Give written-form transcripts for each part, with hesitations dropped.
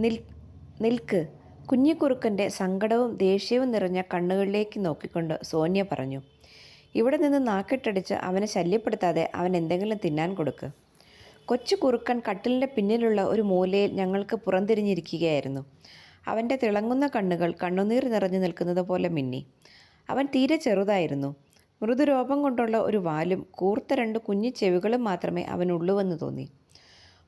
നിൽ നിൽക്ക്. കുഞ്ഞിക്കുറുക്കൻ്റെ സങ്കടവും ദേഷ്യവും നിറഞ്ഞ കണ്ണുകളിലേക്ക് നോക്കിക്കൊണ്ട് സോനിയ പറഞ്ഞു. ഇവിടെ നിന്ന് നാക്കിട്ടടിച്ച് അവനെ ശല്യപ്പെടുത്താതെ അവൻ എന്തെങ്കിലും തിന്നാൻ കൊടുക്ക്. കൊച്ചു കുറുക്കൻ കട്ടിലിൻ്റെ പിന്നിലുള്ള ഒരു മൂലയിൽ ഞങ്ങൾക്ക് പുറംതിരിഞ്ഞിരിക്കുകയായിരുന്നു. അവൻ്റെ തിളങ്ങുന്ന കണ്ണുകൾ കണ്ണുനീർ നിറഞ്ഞു നിൽക്കുന്നത് പോലെ മിന്നി. അവൻ തീരെ ചെറുതായിരുന്നു. മൃദുരോപം കൊണ്ടുള്ള ഒരു വാലും കൂർത്ത രണ്ട് കുഞ്ഞു ചെവികളും മാത്രമേ അവനുള്ളുവെന്ന് തോന്നി.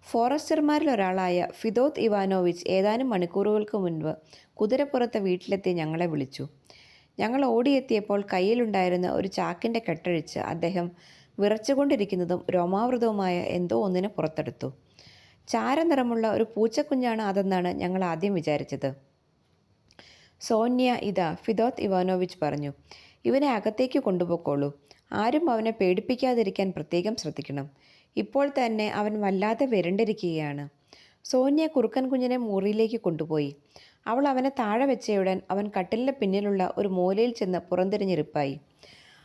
ഫോറസ്റ്റർമാരിൽ ഒരാളായ ഫിദോത്ത് ഇവാനോവിച്ച് ഏതാനും മണിക്കൂറുകൾക്ക് മുൻപ് കുതിരപ്പുറത്തെ വീട്ടിലെത്തി ഞങ്ങളെ വിളിച്ചു. ഞങ്ങൾ ഓടിയെത്തിയപ്പോൾ കയ്യിലുണ്ടായിരുന്ന ഒരു ചാക്കിൻ്റെ കെട്ടഴിച്ച് അദ്ദേഹം വിറച്ചുകൊണ്ടിരിക്കുന്നതും രോമാവൃതവുമായ എന്തോ ഒന്നിനെ പുറത്തെടുത്തു. ചാരനിറമുള്ള ഒരു പൂച്ചക്കുഞ്ഞാണ് അതെന്നാണ് ഞങ്ങൾ ആദ്യം വിചാരിച്ചത്. സോന്യ, ഇതാ, ഫിദോത്ത് ഇവാനോവിച്ച് പറഞ്ഞു. ഇവനെ അകത്തേക്ക് കൊണ്ടുപോയിക്കോളൂ. ആരും അവനെ പേടിപ്പിക്കാതിരിക്കാൻ പ്രത്യേകം ശ്രദ്ധിക്കണം. ഇപ്പോൾ തന്നെ അവൻ വല്ലാതെ വിരണ്ടിരിക്കുകയാണ്. സോന്യ കുറുക്കൻ കുഞ്ഞിനെ മുറിയിലേക്ക് കൊണ്ടുപോയി. അവൾ അവനെ താഴെ വെച്ചയുടൻ അവൻ കട്ടിലിൻ്റെ പിന്നിലുള്ള ഒരു മൂലയിൽ ചെന്ന് പുറംതിരിഞ്ഞിരിപ്പായി.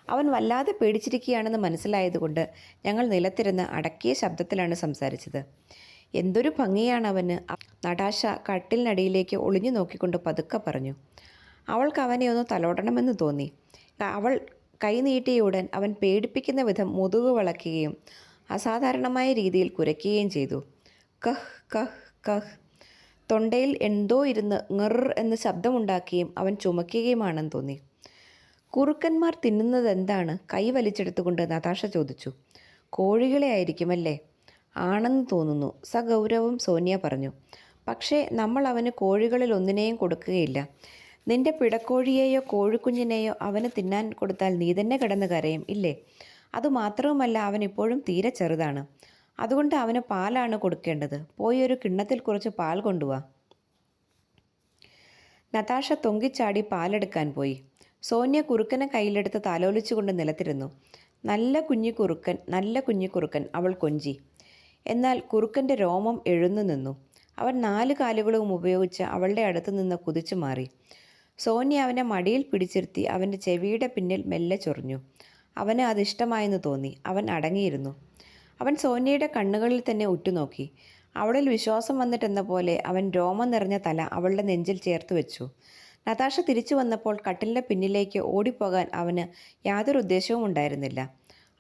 അവൻ വല്ലാതെ പേടിച്ചിരിക്കുകയാണെന്ന് മനസ്സിലായതുകൊണ്ട് ഞങ്ങൾ നിലത്തിരുന്ന് അടക്കിയ ശബ്ദത്തിലാണ് സംസാരിച്ചത്. എന്തൊരു ഭംഗിയാണവന്, നടാശ കട്ടിലിനടിയിലേക്ക് ഒളിഞ്ഞു നോക്കിക്കൊണ്ട് പതുക്കെ പറഞ്ഞു. അവൾക്ക് അവനെ ഒന്ന് തലോടണമെന്ന് തോന്നി. അവൾ കൈ നീട്ടിയുടൻ അവൻ പേടിപ്പിക്കുന്ന വിധം മുതുകു വളയ്ക്കുകയും അസാധാരണമായ രീതിയിൽ കുരയ്ക്കുകയും ചെയ്തു. കഹ് കഹ് കഹ്. തൊണ്ടയിൽ എന്തോ ഇരുന്ന് ngർ എന്ന് ശബ്ദമുണ്ടാക്കുകയും അവൻ ചുമയ്ക്കുകയുമാണെന്ന് തോന്നി. കുറുക്കന്മാർ തിന്നുന്നതെന്താണ്? കൈ വലിച്ചെടുത്തുകൊണ്ട് നതാഷ ചോദിച്ചു. കോഴികളെ ആയിരിക്കുമല്ലേ? ആണെന്ന് തോന്നുന്നു, സഗൗരവം സോനിയ പറഞ്ഞു. പക്ഷേ നമ്മൾ അവന് കോഴികളിൽ ഒന്നിനെയും കൊടുക്കുകയില്ല. നിന്റെ പിടക്കോഴിയെയോ കോഴിക്കുഞ്ഞിനെയോ അവന് തിന്നാൻ കൊടുത്താൽ നീ തന്നെ കിടന്ന് കരയും, ഇല്ലേ? അതുമാത്രവുമല്ല, അവൻ ഇപ്പോഴും തീരെ ചെറുതാണ്. അതുകൊണ്ട് അവന് പാലാണ് കൊടുക്കേണ്ടത്. പോയി ഒരു കിണ്ണത്തിൽ കുറച്ച് പാൽ കൊണ്ടുവാ. നതാഷ തൊങ്കിച്ചാടി പാലെടുക്കാൻ പോയി. സോന്യ കുറുക്കനെ കയ്യിലെടുത്ത് താലോലിച്ചുകൊണ്ട് നിലത്തിരുന്നു. നല്ല കുഞ്ഞിക്കുറുക്കൻ, നല്ല കുഞ്ഞിക്കുറുക്കൻ, അവൾ കൊഞ്ചി. എന്നാൽ കുറുക്കൻ്റെ രോമം എഴുന്നു നിന്നു. അവൻ 4 കാലുകളും ഉപയോഗിച്ച് അവളുടെ അടുത്ത് നിന്ന് കുതിച്ചു മാറി. സോന്യ അവനെ മടിയിൽ പിടിച്ചിരുത്തി അവൻ്റെ ചെവിയുടെ പിന്നിൽ മെല്ലെ ചൊറിഞ്ഞു. അവന് അതിഷ്ടമായെന്ന് തോന്നി. അവൻ അടങ്ങിയിരുന്നു. അവൻ സോന്യയുടെ കണ്ണുകളിൽ തന്നെ ഉറ്റുനോക്കി. അവളിൽ വിശ്വാസം വന്നിട്ടെന്ന പോലെ അവൻ രോമം നിറഞ്ഞ തല അവളുടെ നെഞ്ചിൽ ചേർത്ത് വെച്ചു. നതാഷ തിരിച്ചു വന്നപ്പോൾ കട്ടിലിൻ്റെ പിന്നിലേക്ക് ഓടിപ്പോകാൻ അവന് യാതൊരു ഉദ്ദേശവും ഉണ്ടായിരുന്നില്ല.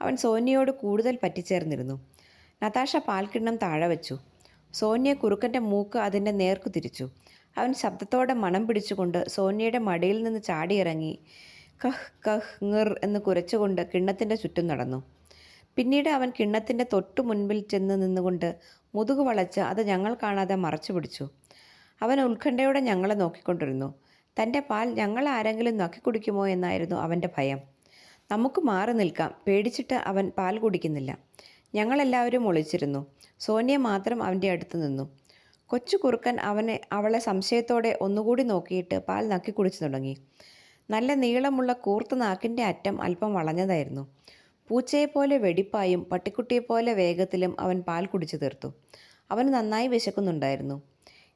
അവൻ സോന്യയോട് കൂടുതൽ പറ്റിച്ചേർന്നിരുന്നു. നതാഷ പാൽക്കിണ്ണം താഴെ വെച്ചു. സോന്യ കുറുക്കൻ്റെ മൂക്ക് അതിൻ്റെ നേർക്കു തിരിച്ചു. അവൻ ശബ്ദത്തോടെ മണം പിടിച്ചുകൊണ്ട് സോന്യയുടെ മടിയിൽ നിന്ന് ചാടിയിറങ്ങി കഹ് കഹ് ngർ എന്ന് കുരച്ചുകൊണ്ട് കിണ്ണത്തിൻ്റെ ചുറ്റും നടന്നു. പിന്നീട് അവൻ കിണ്ണത്തിൻ്റെ തൊട്ടു മുൻപിൽ ചെന്ന് നിന്നുകൊണ്ട് മുതുകു വളച്ച് അത് ഞങ്ങൾ കാണാതെ മറച്ചു പിടിച്ചു. അവൻ ഉത്കണ്ഠയോടെ ഞങ്ങളെ നോക്കിക്കൊണ്ടിരുന്നു. തൻ്റെ പാൽ ഞങ്ങൾ ആരെങ്കിലും നക്കിക്കുടിക്കുമോ എന്നായിരുന്നു അവൻ്റെ ഭയം. നമുക്ക് മാറി നിൽക്കാം. പേടിച്ചിട്ട് അവൻ പാൽ കുടിക്കുന്നില്ല. ഞങ്ങളെല്ലാവരും ഒളിച്ചിരുന്നു. സോനിയ മാത്രം അവൻ്റെ അടുത്ത് നിന്നു. കൊച്ചു കുറുക്കൻ അവളെ സംശയത്തോടെ ഒന്നുകൂടി നോക്കിയിട്ട് പാൽ നക്കി കുടിച്ചു തുടങ്ങി. നല്ല നീളമുള്ള കൂർത്ത നാക്കിൻ്റെ അറ്റം അല്പം വളഞ്ഞതായിരുന്നു. പൂച്ചയെപ്പോലെ വെടിപ്പായും പട്ടിക്കുട്ടിയെപ്പോലെ വേഗത്തിലും അവൻ പാൽ കുടിച്ചു തീർത്തു. അവന് നന്നായി വിശക്കുന്നുണ്ടായിരുന്നു.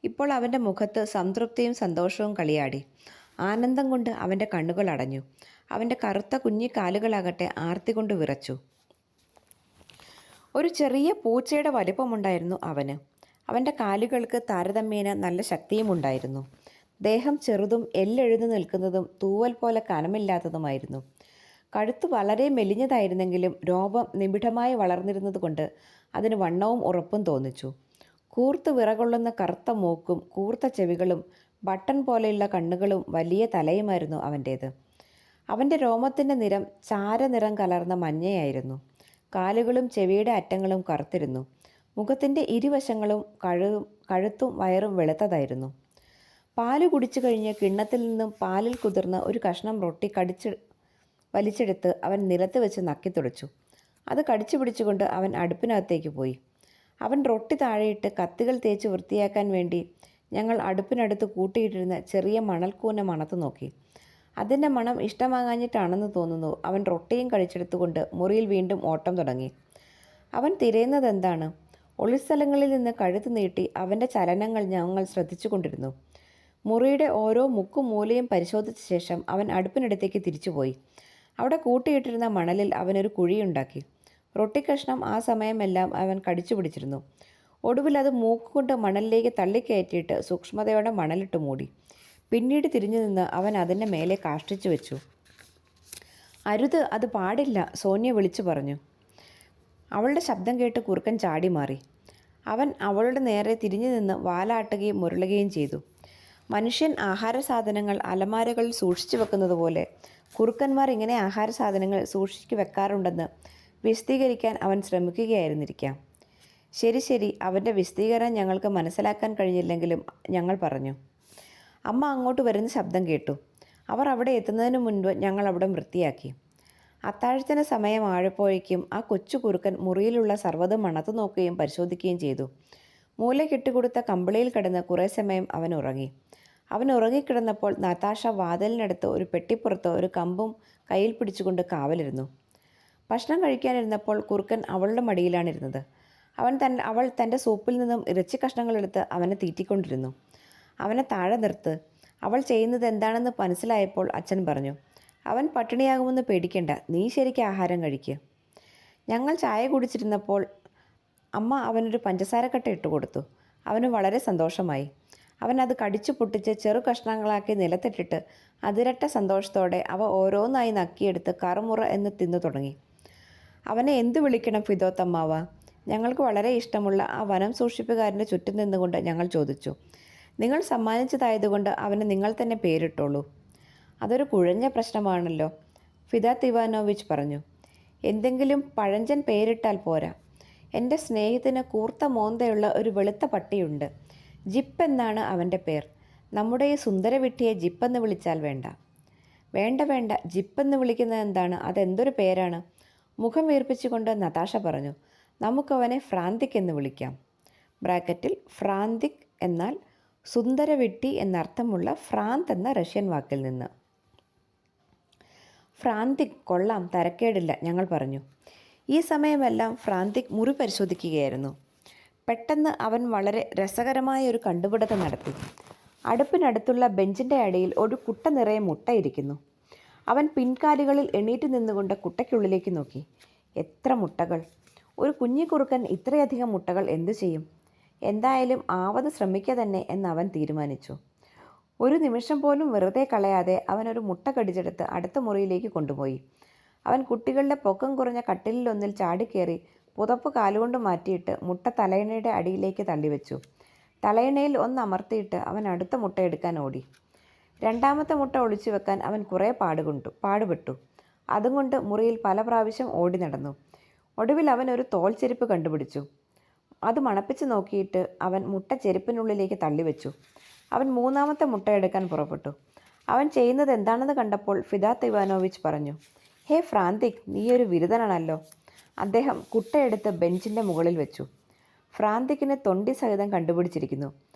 ഇപ്പോൾ അവൻ്റെ മുഖത്ത് സംതൃപ്തിയും സന്തോഷവും കളിയാടി. ആനന്ദം കൊണ്ട് അവൻ്റെ കണ്ണുകൾ അടഞ്ഞു. അവൻ്റെ കറുത്ത കുഞ്ഞി കാലുകളാകട്ടെ ആർത്തി കൊണ്ട് വിറച്ചു. ഒരു ചെറിയ പൂച്ചയുടെ വലിപ്പമുണ്ടായിരുന്നു അവന്. അവൻ്റെ കാലുകൾക്ക് താരതമ്യേന നല്ല ശക്തിയും ഉണ്ടായിരുന്നു. ദേഹം ചെറുതും എല്ലെഴുതു നിൽക്കുന്നതും തൂവൽ പോലെ കനമില്ലാത്തതുമായിരുന്നു. കഴുത്ത് വളരെ മെലിഞ്ഞതായിരുന്നെങ്കിലും രോമം നിബിഡമായി വളർന്നിരുന്നതുകൊണ്ട് അതിന് വണ്ണവും ഉറപ്പും തോന്നിച്ചു. കൂർത്ത് വിറകൊള്ളുന്ന കറുത്ത മൂക്കും കൂർത്ത ചെവികളും ബട്ടൺ പോലെയുള്ള കണ്ണുകളും വലിയ തലയുമായിരുന്നു അവൻ്റേത്. അവൻ്റെ രോമത്തിൻ്റെ നിറം ചാരനിറം കലർന്ന മഞ്ഞയായിരുന്നു. കാലുകളും ചെവിയുടെ അറ്റങ്ങളും കറുത്തിരുന്നു. മുഖത്തിൻ്റെ ഇരുവശങ്ങളും കഴുത്തും വയറും വെളുത്തതായിരുന്നു. പാല് കുടിച്ചു കഴിഞ്ഞ് കിണ്ണത്തിൽ നിന്നും പാലിൽ കുതിർന്ന ഒരു കഷ്ണം റൊട്ടി വലിച്ചെടുത്ത് അവൻ നിലത്ത് വെച്ച് നക്കി തുടച്ചു. അത് കടിച്ചു പിടിച്ചുകൊണ്ട് അവൻ അടുപ്പിനകത്തേക്ക് പോയി. അവൻ റൊട്ടി താഴെയിട്ട് കത്തികൾ തേച്ച് വൃത്തിയാക്കാൻ വേണ്ടി ഞങ്ങൾ അടുപ്പിനടുത്ത് കൂട്ടിയിട്ടിരുന്ന ചെറിയ മണൽക്കൂന മണത്ത് നോക്കി. അതിൻ്റെ മണം ഇഷ്ടമാകാഞ്ഞിട്ടാണെന്ന് തോന്നുന്നു. അവൻ റൊട്ടിയും കഴിച്ചെടുത്തുകൊണ്ട് മുറിയിൽ വീണ്ടും ഓട്ടം തുടങ്ങി. അവൻ തിരയുന്നതെന്താണ്? ഒളിസ്ഥലങ്ങളിൽ നിന്ന് കഴുത്ത് നീട്ടി അവൻ്റെ ചലനങ്ങൾ ഞങ്ങൾ ശ്രദ്ധിച്ചു കൊണ്ടിരുന്നു. മുറിയുടെ ഓരോ മുക്കും മൂലയും പരിശോധിച്ച ശേഷം അവൻ അടുപ്പിനടുത്തേക്ക് തിരിച്ചുപോയി. അവിടെ കൂട്ടിയിട്ടിരുന്ന മണലിൽ അവനൊരു കുഴിയുണ്ടാക്കി. റൊട്ടിക്കഷ്ണം ആ സമയമെല്ലാം അവൻ കടിച്ചു പിടിച്ചിരുന്നു. ഒടുവിൽ അത് മൂക്കുകൊണ്ട് മണലിലേക്ക് തള്ളിക്കയറ്റിയിട്ട് സൂക്ഷ്മതയോടെ മണലിട്ട് മൂടി. പിന്നീട് തിരിഞ്ഞു നിന്ന് അവൻ അതിൻ്റെ മേലെ കാഷ്ടിച്ചു വെച്ചു. "അരുത്, അത് പാടില്ല," സോനിയ വിളിച്ചു പറഞ്ഞു. അവളുടെ ശബ്ദം കേട്ട് കുറുക്കൻ ചാടി മാറി. അവൻ അവളുടെ നേരെ തിരിഞ്ഞു നിന്ന് വാലാട്ടുകയും മുരളുകയും ചെയ്തു. മനുഷ്യൻ ആഹാര സാധനങ്ങൾ അലമാരകളിൽ സൂക്ഷിച്ചു വെക്കുന്നത് പോലെ കുറുക്കന്മാർ ഇങ്ങനെ ആഹാര സാധനങ്ങൾ സൂക്ഷിച്ചു വെക്കാറുണ്ടെന്ന് വിശദീകരിക്കാൻ അവൻ ശ്രമിക്കുകയായിരുന്നിരിക്കാം. "ശരി ശരി, അവൻ്റെ വിശദീകരണം ഞങ്ങൾക്ക് മനസ്സിലാക്കാൻ കഴിഞ്ഞില്ലെങ്കിലും ഞങ്ങൾ പറഞ്ഞു." അമ്മ അങ്ങോട്ട് വരുന്ന ശബ്ദം കേട്ടു. അവർ അവിടെ എത്തുന്നതിന് മുൻപ് ഞങ്ങൾ അവിടെ വൃത്തിയാക്കി. അത്താഴത്തിന് സമയമായപ്പോഴേക്കും ആ കൊച്ചു കുറുക്കൻ മുറിയിലുള്ള സർവ്വതും മണത്തു നോക്കുകയും പരിശോധിക്കുകയും ചെയ്തു. മൂല കെട്ടിക്കൊടുത്ത കമ്പിളിയിൽ കിടന്ന് കുറേ സമയം അവൻ ഉറങ്ങി. അവൻ ഉറങ്ങിക്കിടന്നപ്പോൾ നതാഷ വാതിലിനടുത്ത് ഒരു പെട്ടിപ്പുറത്ത് ഒരു കമ്പും കയ്യിൽ പിടിച്ചുകൊണ്ട് കാവലിരുന്നു. ഭക്ഷണം കഴിക്കാനിരുന്നപ്പോൾ കുറുക്കൻ അവളുടെ മടിയിലാണിരുന്നത്. അവൾ തൻ്റെ സൂപ്പിൽ നിന്നും ഇറച്ചി കഷ്ണങ്ങളെടുത്ത് അവനെ തീറ്റിക്കൊണ്ടിരുന്നു. "അവനെ താഴെ നിർത്ത്." അവൾ ചെയ്യുന്നത് എന്താണെന്ന് മനസ്സിലായപ്പോൾ അച്ഛൻ പറഞ്ഞു, "അവൻ പട്ടിണിയാകുമെന്ന് പേടിക്കണ്ട, നീ ശരിക്കും ആഹാരം കഴിക്കുക." ഞങ്ങൾ ചായ കുടിച്ചിരുന്നപ്പോൾ അമ്മ അവനൊരു പഞ്ചസാരക്കട്ട ഇട്ട് കൊടുത്തു. അവന് വളരെ സന്തോഷമായി. അവൻ അത് കടിച്ചു പൊട്ടിച്ച് ചെറു കഷ്ണങ്ങളാക്കി നിലത്തിട്ടിട്ട് അതിരട്ട സന്തോഷത്തോടെ അവ ഓരോന്നായി നക്കിയെടുത്ത് കറുമുറ എന്ന് തിന്നു തുടങ്ങി. "അവനെ എന്തു വിളിക്കണം ഫിദോത്തമ്മാവ?" ഞങ്ങൾക്ക് വളരെ ഇഷ്ടമുള്ള ആ വനം സൂക്ഷിപ്പുകാരൻ്റെ ചുറ്റും നിന്നുകൊണ്ട് ഞങ്ങൾ ചോദിച്ചു. "നിങ്ങൾ സമ്മാനിച്ചതായതുകൊണ്ട് അവന് നിങ്ങൾ തന്നെ പേരിട്ടോളൂ." "അതൊരു കുഴഞ്ഞ പ്രശ്നമാണല്ലോ," ഫിദാത്ത് ഇവാനോവിച്ച് പറഞ്ഞു. "എന്തെങ്കിലും പഴഞ്ചൻ പേരിട്ടാൽ പോരാ. എൻ്റെ സ്നേഹിതന് കൂർത്ത മോന്തയുള്ള ഒരു വെളുത്ത പട്ടിയുണ്ട്. ജിപ്പ് എന്നാണ് അവൻ്റെ പേർ. നമ്മുടെ ഈ സുന്ദരവിട്ടിയെ ജിപ്പെന്ന് വിളിച്ചാൽ വേണ്ട." "വേണ്ട വേണ്ട, ജിപ്പെന്ന് വിളിക്കുന്നത് എന്താണ്? അതെന്തൊരു പേരാണ്?" മുഖം വീർപ്പിച്ചുകൊണ്ട് നതാഷ പറഞ്ഞു. "നമുക്കവനെ ഫ്രാന്തിക് എന്ന് വിളിക്കാം." ബ്രാക്കറ്റിൽ ഫ്രാന്തിക് എന്നാൽ സുന്ദരവിട്ടി എന്നർത്ഥമുള്ള ഫ്രാന്ത് എന്ന റഷ്യൻ വാക്കിൽ നിന്ന്. "ഫ്രാന്തിക് കൊള്ളാം, തരക്കേടില്ല," ഞങ്ങൾ പറഞ്ഞു. ഈ സമയമെല്ലാം ഫ്രാന്തിക് മുറി പരിശോധിക്കുകയായിരുന്നു. പെട്ടെന്ന് അവൻ വളരെ രസകരമായ ഒരു കണ്ടുപിടുത്തം നടത്തി. അടുപ്പിനടുത്തുള്ള ബെഞ്ചിൻ്റെ അടിയിൽ ഒരു കുട്ട നിറയെ മുട്ടയിരിക്കുന്നു. അവൻ പിൻകാലുകളിൽ എണീറ്റ് നിന്നുകൊണ്ട് കുട്ടയ്ക്കുള്ളിലേക്ക് നോക്കി. എത്ര മുട്ടകൾ! ഒരു കുഞ്ഞിക്കുറുക്കൻ ഇത്രയധികം മുട്ടകൾ എന്തു ചെയ്യും? എന്തായാലും ആവത് ശ്രമിക്കുക തന്നെ എന്ന് അവൻ തീരുമാനിച്ചു. ഒരു നിമിഷം പോലും വെറുതെ കളയാതെ അവൻ ഒരു മുട്ട കടിച്ചെടുത്ത് അടുത്ത മുറിയിലേക്ക് കൊണ്ടുപോയി. അവൻ കുട്ടികളുടെ പൊക്കം കുറഞ്ഞ കട്ടിലിലൊന്നിൽ ചാടിക്കയറി പുതപ്പ് കാലുകൊണ്ട് മാറ്റിയിട്ട് മുട്ട തലയിണയുടെ അടിയിലേക്ക് തള്ളിവെച്ചു. തലയിണയിൽ ഒന്ന് അമർത്തിയിട്ട് അവൻ അടുത്ത മുട്ട എടുക്കാൻ ഓടി. രണ്ടാമത്തെ മുട്ട ഒളിച്ചു വെക്കാൻ അവൻ കുറേ പാടുപെട്ടു. അതുകൊണ്ട് മുറിയിൽ പല പ്രാവശ്യം ഓടി നടന്നു. ഒടുവിൽ അവൻ ഒരു തോൾ ചെരുപ്പ് കണ്ടുപിടിച്ചു. അത് മണപ്പിച്ച് നോക്കിയിട്ട് അവൻ മുട്ട ചെരുപ്പിനുള്ളിലേക്ക് തള്ളിവെച്ചു. അവൻ മൂന്നാമത്തെ മുട്ട എടുക്കാൻ പുറപ്പെട്ടു. അവൻ ചെയ്യുന്നത് എന്താണെന്ന് കണ്ടപ്പോൾ ഫിദാത്ത് ഇവാനോവിച്ച് പറഞ്ഞു, "ഹേ ഫ്രാന്തിക്, നീയൊരു ബിരുദനാണല്ലോ." അദ്ദേഹം കുട്ടയെടുത്ത് ബെഞ്ചിൻ്റെ മുകളിൽ വെച്ചു. ഫ്രാന്തിക്കിനെ തൊണ്ടി സഹിതം കണ്ടുപിടിച്ചിരിക്കുന്നു.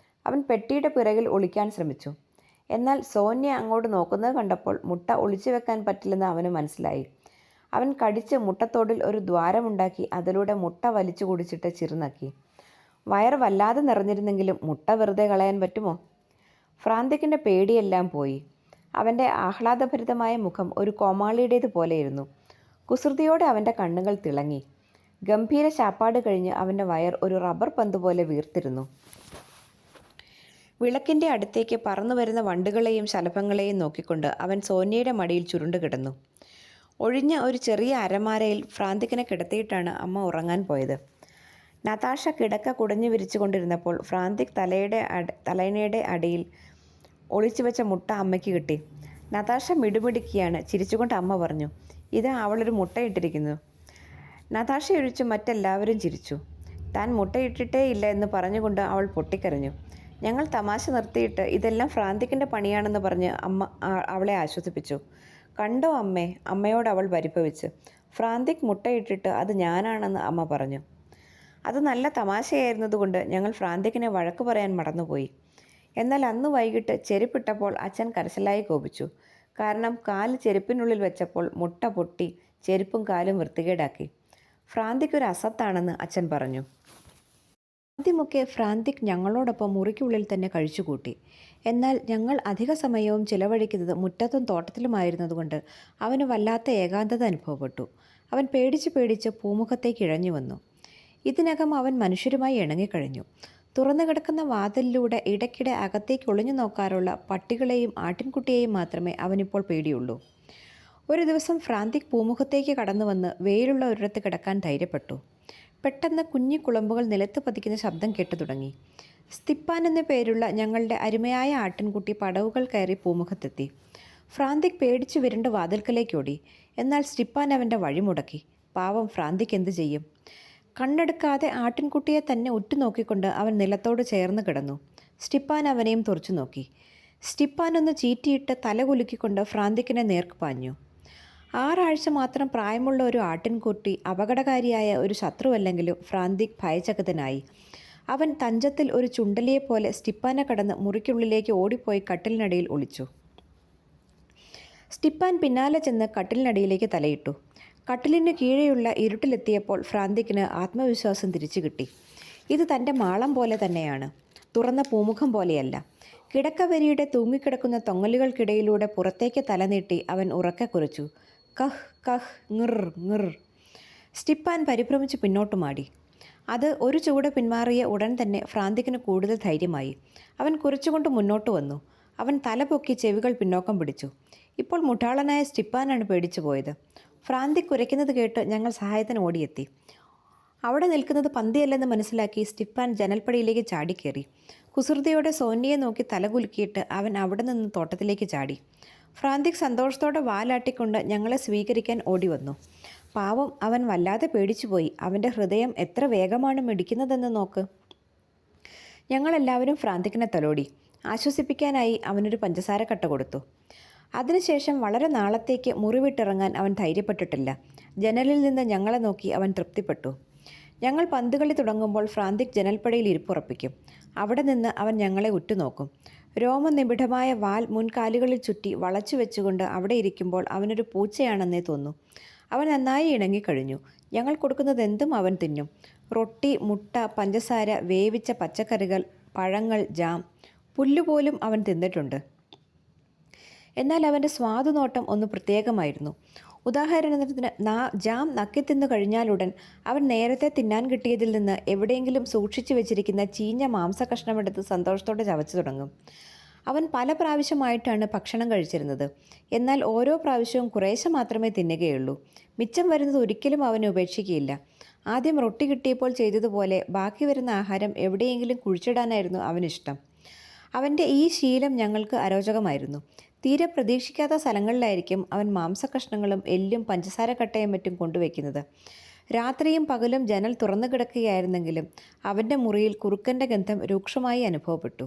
അവൻ പെട്ടിയുടെ പിറകിൽ ഒളിക്കാൻ ശ്രമിച്ചു. എന്നാൽ സോന്യ അങ്ങോട്ട് നോക്കുന്നത് കണ്ടപ്പോൾ മുട്ട ഒളിച്ചു വെക്കാൻ പറ്റില്ലെന്ന് അവന് മനസ്സിലായി. അവൻ കടിച്ച് മുട്ടത്തോടിൽ ഒരു ദ്വാരമുണ്ടാക്കി അതിലൂടെ മുട്ട വലിച്ചു കുടിച്ചിട്ട് ചിറുനക്കി. വയറ് വല്ലാതെ നിറഞ്ഞിരുന്നെങ്കിലും മുട്ട വെറുതെ കളയാൻ പറ്റുമോ? ഫ്രാന്തിക്കിൻ്റെ പേടിയെല്ലാം പോയി. അവൻ്റെ ആഹ്ലാദഭരിതമായ മുഖം ഒരു കോമാളിയുടേത് പോലെയിരുന്നു. കുസൃതിയോടെ അവൻ്റെ കണ്ണുകൾ തിളങ്ങി. ഗംഭീര ശാപ്പാട് കഴിഞ്ഞ് അവൻ്റെ വയർ ഒരു റബ്ബർ പന്ത് പോലെ വീർത്തിരുന്നു. വിളക്കിൻ്റെ അടുത്തേക്ക് പറന്നു വരുന്ന വണ്ടുകളെയും ശലഭങ്ങളെയും നോക്കിക്കൊണ്ട് അവൻ സോന്യയുടെ മടിയിൽ ചുരുണ്ടു കിടന്നു. ഒഴിഞ്ഞ ഒരു ചെറിയ അരമാരയിൽ ഫ്രാന്തിക്കിനെ കിടത്തിയിട്ടാണ് അമ്മ ഉറങ്ങാൻ പോയത്. നതാഷ കിടക്ക കുടഞ്ഞു വിരിച്ചുകൊണ്ടിരുന്നപ്പോൾ ഫ്രാന്തിക് തലയിണയുടെ അടിയിൽ ഒളിച്ചു വെച്ച മുട്ട അമ്മയ്ക്ക് കിട്ടി. നതാഷ മിടുമിടുക്കിയാണ്. ചിരിച്ചുകൊണ്ട് അമ്മ പറഞ്ഞു, "ഇതാ അവളൊരു മുട്ടയിട്ടിരിക്കുന്നു." നതാഷ ഒഴിച്ച് മറ്റെല്ലാവരും ചിരിച്ചു. താൻ മുട്ടയിട്ടിട്ടേ ഇല്ല എന്ന് പറഞ്ഞുകൊണ്ട് അവൾ പൊട്ടിക്കരഞ്ഞു. ഞങ്ങൾ തമാശ നിർത്തിയിട്ട് ഇതെല്ലാം ഫ്രാന്തിക്കിൻ്റെ പണിയാണെന്ന് പറഞ്ഞ് അമ്മ അവളെ ആശ്വസിപ്പിച്ചു. "കണ്ടോ അമ്മേ?" അമ്മയോട് അവൾ പരിഭവിച്ച്. "ഫ്രാന്തിക് മുട്ടയിട്ടിട്ട് അത് ഞാനാണെന്ന് അമ്മ പറഞ്ഞു." അത് നല്ല തമാശയായിരുന്നതുകൊണ്ട് ഞങ്ങൾ ഫ്രാന്തിക്കിനെ വഴക്ക് പറയാൻ മറന്നുപോയി. എന്നാൽ അന്ന് വൈകിട്ട് ചെരുപ്പിട്ടപ്പോൾ അച്ഛൻ കരച്ചിലായി കോപിച്ചു. കാരണം കാല് ചെരുപ്പിനുള്ളിൽ വെച്ചപ്പോൾ മുട്ട പൊട്ടി ചെരുപ്പും കാലും വൃത്തികേടാക്കി. ഫ്രാന്തിക് ഒരു അസത്താണെന്ന് അച്ഛൻ പറഞ്ഞു. ആദ്യമൊക്കെ ഫ്രാന്തിക് ഞങ്ങളോടൊപ്പം മുറിക്കുള്ളിൽ തന്നെ കഴിച്ചുകൂട്ടി. എന്നാൽ ഞങ്ങൾ അധിക സമയവും ചിലവഴിക്കുന്നത് മുറ്റത്തും തോട്ടത്തിലുമായിരുന്നതുകൊണ്ട് അവന് വല്ലാത്ത ഏകാന്തത അനുഭവപ്പെട്ടു. അവൻ പേടിച്ച് പൂമുഖത്തേക്ക് ഇഴഞ്ഞു വന്നു. ഇതിനകം അവൻ മനുഷ്യരുമായി ഇണങ്ങിക്കഴിഞ്ഞു. തുറന്നു കിടക്കുന്ന വാതിലിലൂടെ ഇടയ്ക്കിടെ അകത്തേക്ക് ഒളിഞ്ഞു നോക്കാറുള്ള പട്ടികളെയും ആട്ടിൻകുട്ടിയെയും മാത്രമേ അവനിപ്പോൾ പേടിയുള്ളൂ. ഒരു ദിവസം ഫ്രാന്തിക് പൂമുഖത്തേക്ക് കടന്നു വന്ന് വെയിലുള്ള ഒരിടത്ത് കിടക്കാൻ ധൈര്യപ്പെട്ടു. പെട്ടെന്ന് കുഞ്ഞി കുളമ്പുകൾ നിലത്ത് പതിക്കുന്ന ശബ്ദം കേട്ടു തുടങ്ങി. സ്തിപ്പാൻ എന്നു പേരുള്ള ഞങ്ങളുടെ അരുമയായ ആട്ടിൻകുട്ടി പടവുകൾ കയറി പൂമുഖത്തെത്തി. ഫ്രാന്തിക് പേടിച്ചു വിരണ്ട് വാതിൽക്കലേക്കോടി. എന്നാൽ സ്റ്റിപ്പാൻ അവൻ്റെ വഴി മുടക്കി. പാവം ഫ്രാന്തിക് എന്തു ചെയ്യും? കണ്ണെടുക്കാതെ ആട്ടിൻകുട്ടിയെ തന്നെ ഉറ്റുനോക്കിക്കൊണ്ട് അവൻ നിലത്തോട് ചേർന്ന് കിടന്നു. സ്റ്റിപ്പാൻ അവനെയും തുറച്ചു നോക്കി. സ്റ്റിപ്പാൻ ഒന്ന് ചീറ്റിയിട്ട് തല കുലുക്കിക്കൊണ്ട് ഫ്രാന്തിക്കിനെ നേർക്ക് പാഞ്ഞു. 6 ആഴ്ച മാത്രം പ്രായമുള്ള ഒരു ആട്ടിൻകുട്ടി അപകടകാരിയായ ഒരു ശത്രുവല്ലെങ്കിലും ഫ്രാന്തിക് ഭയചകിതനായി. അവൻ തഞ്ചത്തിൽ ഒരു ചുണ്ടലിയെപ്പോലെ സ്റ്റിപ്പാനെ കടന്ന് മുറിക്കുള്ളിലേക്ക് ഓടിപ്പോയി കട്ടിലിനടിയിൽ ഒളിച്ചു. സ്റ്റിപ്പാൻ പിന്നാലെ ചെന്ന് കട്ടിലിനടിയിലേക്ക് തലയിട്ടു. കട്ടിലിന് കീഴെയുള്ള ഇരുട്ടിലെത്തിയപ്പോൾ ഫ്രാന്തിക്കിന് ആത്മവിശ്വാസം തിരിച്ചു കിട്ടി. ഇത് തൻ്റെ മാളം പോലെ തന്നെയാണ്, തുറന്ന പൂമുഖം പോലെയല്ല. കിടക്കവരിയുടെ തൂങ്ങിക്കിടക്കുന്ന തൊങ്ങലുകൾക്കിടയിലൂടെ പുറത്തേക്ക് തലനീട്ടി അവൻ ഉറക്കെ കുരച്ചു. കഹ് കഹ് ങ്ങിർ ങ്ങിർ. സ്റ്റിപ്പാൻ പരിഭ്രമിച്ച് പിന്നോട്ട് മാടി. അത് ഒരു ചുവട് പിന്മാറിയ ഉടൻ തന്നെ ഫ്രാന്തിക്കിന് കൂടുതൽ ധൈര്യമായി. അവൻ കുരച്ചുകൊണ്ട് മുന്നോട്ട് വന്നു. അവൻ തല പൊക്കി ചെവികൾ പിന്നോക്കം പിടിച്ചു. ഇപ്പോൾ മുഠാളനായ സ്റ്റിപ്പാനാണ് പേടിച്ചു പോയത്. ഫ്രാന്തിക് കുരയ്ക്കുന്നത് കേട്ട് ഞങ്ങൾ സഹായത്തിന് ഓടിയെത്തി. അവിടെ നിൽക്കുന്നത് പന്തിയല്ലെന്ന് മനസ്സിലാക്കി സ്റ്റിപ്പാൻ ജനൽപ്പടിയിലേക്ക് ചാടിക്കേറി. കുസൃതിയോടെ സോനിയെ നോക്കി തലകുലുക്കിയിട്ട് അവൻ അവിടെ നിന്ന് തോട്ടത്തിലേക്ക് ചാടി. ഫ്രാന്തിക് സന്തോഷത്തോടെ വാലാട്ടിക്കൊണ്ട് ഞങ്ങളെ സ്വീകരിക്കാൻ ഓടി വന്നു. പാവം, അവൻ വല്ലാതെ പേടിച്ചുപോയി. അവൻ്റെ ഹൃദയം എത്ര വേഗമാണ് മിടിക്കുന്നതെന്ന് നോക്ക്. ഞങ്ങളെല്ലാവരും ഫ്രാന്തിക്കിനെ തലോടി. ആശ്വസിപ്പിക്കാനായി അവനൊരു പഞ്ചസാര കട്ട കൊടുത്തു. അതിനുശേഷം വളരെ നാളത്തേക്ക് മുറിവിട്ടിറങ്ങാൻ അവൻ ധൈര്യപ്പെട്ടിട്ടില്ല. ജനലിൽ നിന്ന് ഞങ്ങളെ നോക്കി അവൻ തൃപ്തിപ്പെട്ടു. ഞങ്ങൾ പന്തുകളി തുടങ്ങുമ്പോൾ ഫ്രാന്തിക് ജനൽപ്പടിയിൽ ഇരിപ്പുറപ്പിക്കും. അവിടെ നിന്ന് അവൻ ഞങ്ങളെ ഉറ്റുനോക്കും. രോമനിബിഡമായ വാൽ മുൻകാലുകളിൽ ചുറ്റി വളച്ചു വെച്ചുകൊണ്ട് അവിടെ ഇരിക്കുമ്പോൾ അവനൊരു പൂച്ചയാണെന്നേ തോന്നൂ. അവൻ നന്നായി ഇണങ്ങിക്കഴിഞ്ഞു. ഞങ്ങൾ കൊടുക്കുന്നത് എന്തും അവൻ തിന്നും. റൊട്ടി, മുട്ട, പഞ്ചസാര, വേവിച്ച പച്ചക്കറികൾ, പഴങ്ങൾ, ജാം, പുല്ലുപോലും അവൻ തിന്നിട്ടുണ്ട്. എന്നാൽ അവൻ്റെ സ്വാദുനോട്ടം ഒന്ന് പ്രത്യേകമായിരുന്നു. ഉദാഹരണത്തിന് ജാം നക്കിത്തിന്നു കഴിഞ്ഞാലുടൻ അവൻ നേരത്തെ തിന്നാൻ കിട്ടിയതിൽ നിന്ന് എവിടെയെങ്കിലും സൂക്ഷിച്ചു വെച്ചിരിക്കുന്ന ചീഞ്ഞ മാംസകഷ്ണമെടുത്ത് സന്തോഷത്തോടെ ചവച്ചു തുടങ്ങും. അവൻ പല പ്രാവശ്യമായിട്ടാണ് ഭക്ഷണം കഴിച്ചിരുന്നത്. എന്നാൽ ഓരോ പ്രാവശ്യവും കുറേശ്ശെ മാത്രമേ തിന്നുകയുള്ളൂ. മിച്ചം വരുന്നത് ഒരിക്കലും അവന് ഉപേക്ഷിക്കുകയില്ല. ആദ്യം റൊട്ടി കിട്ടിയപ്പോൾ ചെയ്തതുപോലെ ബാക്കി വരുന്ന ആഹാരം എവിടെയെങ്കിലും കുഴിച്ചിടാനായിരുന്നു അവനിഷ്ടം. അവൻ്റെ ഈ ശീലം ഞങ്ങൾക്ക് അരോചകമായിരുന്നു. തീരെ പ്രതീക്ഷിക്കാത്ത സ്ഥലങ്ങളിലായിരിക്കും അവൻ മാംസകഷ്ണങ്ങളും എല്ലും പഞ്ചസാരക്കട്ടയും മറ്റും കൊണ്ടുവയ്ക്കുന്നത്. രാത്രിയും പകലും ജനൽ തുറന്നു കിടക്കുകയായിരുന്നെങ്കിലും അവൻ്റെ മുറിയിൽ കുറുക്കൻ്റെ ഗന്ധം രൂക്ഷമായി അനുഭവപ്പെട്ടു.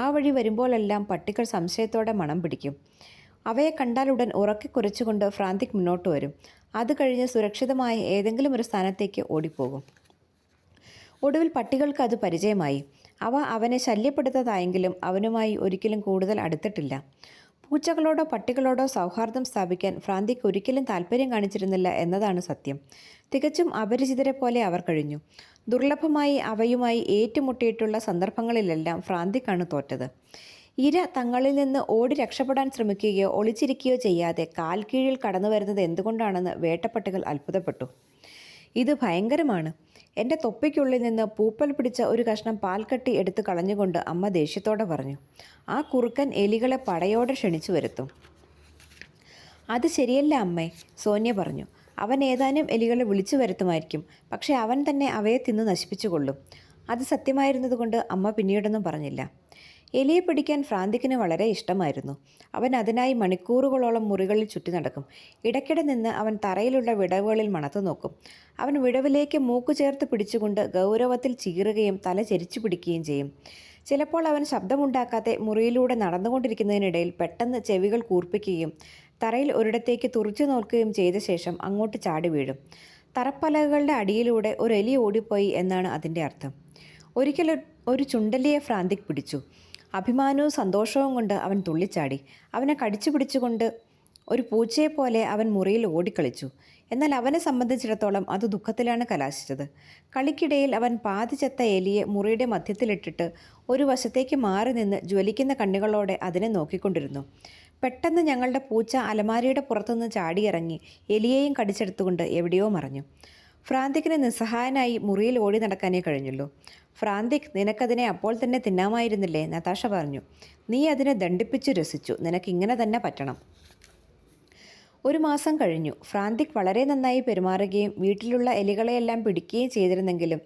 ആ വഴി വരുമ്പോഴെല്ലാം പട്ടികൾ സംശയത്തോടെ മണം പിടിക്കും. അവയെ കണ്ടാലുടൻ ഉറക്കെ കുരച്ചുകൊണ്ട് ഫ്രാന്തിക് മുന്നോട്ട് വരും. അത് കഴിഞ്ഞ് സുരക്ഷിതമായ ഏതെങ്കിലും ഒരു സ്ഥാനത്തേക്ക് ഓടിപ്പോകും. ഒടുവിൽ പട്ടികൾക്ക് അത് പരിചയമായി. അവ അവനെ ശല്യപ്പെടുത്തതായെങ്കിലും അവനുമായി ഒരിക്കലും കൂടുതൽ അടുത്തിട്ടില്ല. പൂച്ചകളോടോ പട്ടികളോടോ സൗഹാർദ്ദം സ്ഥാപിക്കാൻ ഫ്രാന്തിക് ഒരിക്കലും താല്പര്യം കാണിച്ചിരുന്നില്ല എന്നതാണ് സത്യം. തികച്ചും അപരിചിതരെ പോലെ അവർ കഴിഞ്ഞു. ദുർലഭമായി അവയുമായി ഏറ്റുമുട്ടിയിട്ടുള്ള സന്ദർഭങ്ങളിലെല്ലാം ഫ്രാന്തിക്കാണ് തോറ്റത്. ഇര തങ്ങളിൽ നിന്ന് ഓടി രക്ഷപ്പെടാൻ ശ്രമിക്കുകയോ ഒളിച്ചിരിക്കുകയോ ചെയ്യാതെ കാൽ കീഴിൽ കടന്നു വരുന്നത് എന്തുകൊണ്ടാണെന്ന് വേട്ടപ്പട്ടികൾ അത്ഭുതപ്പെട്ടു. ഇത് ഭയങ്കരമാണ്. എൻ്റെ തൊപ്പിക്കുള്ളിൽ നിന്ന് പൂപ്പൽ പിടിച്ച ഒരു കഷ്ണം പാൽക്കട്ടി എടുത്ത് കളഞ്ഞുകൊണ്ട് അമ്മ ദേഷ്യത്തോടെ പറഞ്ഞു. ആ കുറുക്കൻ എലികളെ പടയോടെ ക്ഷണിച്ചു വരുത്തും. അത് ശരിയല്ല അമ്മേ, സോന്യ പറഞ്ഞു. അവൻ ഏതാനും എലികളെ വിളിച്ചു വരുത്തുമായിരിക്കും. പക്ഷേ അവൻ തന്നെ അവയെ തിന്ന് നശിപ്പിച്ചുകൊള്ളും. അത് സത്യമായിരുന്നതുകൊണ്ട് അമ്മ പിന്നീടൊന്നും പറഞ്ഞില്ല. എലിയെ പിടിക്കാൻ ഫ്രാന്തിക്കിന് വളരെ ഇഷ്ടമായിരുന്നു. അവൻ അതിനായി മണിക്കൂറുകളോളം മുറികളിൽ ചുറ്റി നടക്കും. ഇടയ്ക്കിടെ നിന്ന് അവൻ തറയിലുള്ള വിടവുകളിൽ മണത്തു നോക്കും. അവൻ വിടവിലേക്ക് മൂക്കു ചേർത്ത് പിടിച്ചുകൊണ്ട് ഗൗരവത്തിൽ ചീറുകയും തല ചെരിച്ചു പിടിക്കുകയും ചെയ്യും. ചിലപ്പോൾ അവൻ ശബ്ദമുണ്ടാക്കാതെ മുറിയിലൂടെ നടന്നുകൊണ്ടിരിക്കുന്നതിനിടയിൽ പെട്ടെന്ന് ചെവികൾ കൂർപ്പിക്കുകയും തറയിൽ ഒരിടത്തേക്ക് തുറച്ചു നോക്കുകയും ചെയ്ത ശേഷം അങ്ങോട്ട് ചാടി വീഴും. തറപ്പലകളുടെ അടിയിലൂടെ ഒരു എലി ഓടിപ്പോയി എന്നാണ് അതിൻ്റെ അർത്ഥം. ഒരിക്കൽ ഒരു ചുണ്ടലിയെ ഫ്രാന്തിക് പിടിച്ചു. അഭിമാനവും സന്തോഷവും കൊണ്ട് അവൻ തുള്ളിച്ചാടി. അവനെ കടിച്ചു പിടിച്ചുകൊണ്ട് ഒരു പൂച്ചയെപ്പോലെ അവൻ മുറിയിൽ ഓടിക്കളിച്ചു. എന്നാൽ അവനെ സംബന്ധിച്ചിടത്തോളം അത് ദുഃഖത്തിലാണ് കലാശിച്ചത്. കളിക്കിടയിൽ അവൻ പാതി ചത്ത എലിയെ മുറിയുടെ മധ്യത്തിലിട്ടിട്ട് ഒരു വശത്തേക്ക് മാറി നിന്ന് ജ്വലിക്കുന്ന കണ്ണുകളോടെ അതിനെ നോക്കിക്കൊണ്ടിരുന്നു. പെട്ടെന്ന് ഞങ്ങളുടെ പൂച്ച അലമാരിയുടെ പുറത്തുനിന്ന് ചാടിയിറങ്ങി എലിയെയും കടിച്ചെടുത്തുകൊണ്ട് എവിടെയോ മറഞ്ഞു. ഫ്രാന്തിക്കിന് നിസ്സഹായനായി മുറിയിൽ ഓടി നടക്കാനേ കഴിഞ്ഞുള്ളൂ. ഫ്രാന്തിക്, നിനക്കതിനെ അപ്പോൾ തന്നെ തിന്നാമായിരുന്നില്ലേ? നതാഷ പറഞ്ഞു. നീ അതിനെ ദണ്ഡിപ്പിച്ചു രസിച്ചു. നിനക്കിങ്ങനെ തന്നെ പറ്റണം. ഒരു മാസം കഴിഞ്ഞു. ഫ്രാന്തിക് വളരെ നന്നായി പെരുമാറുകയും വീട്ടിലുള്ള എലികളെയെല്ലാം പിടിക്കുകയും ചെയ്തിരുന്നെങ്കിലും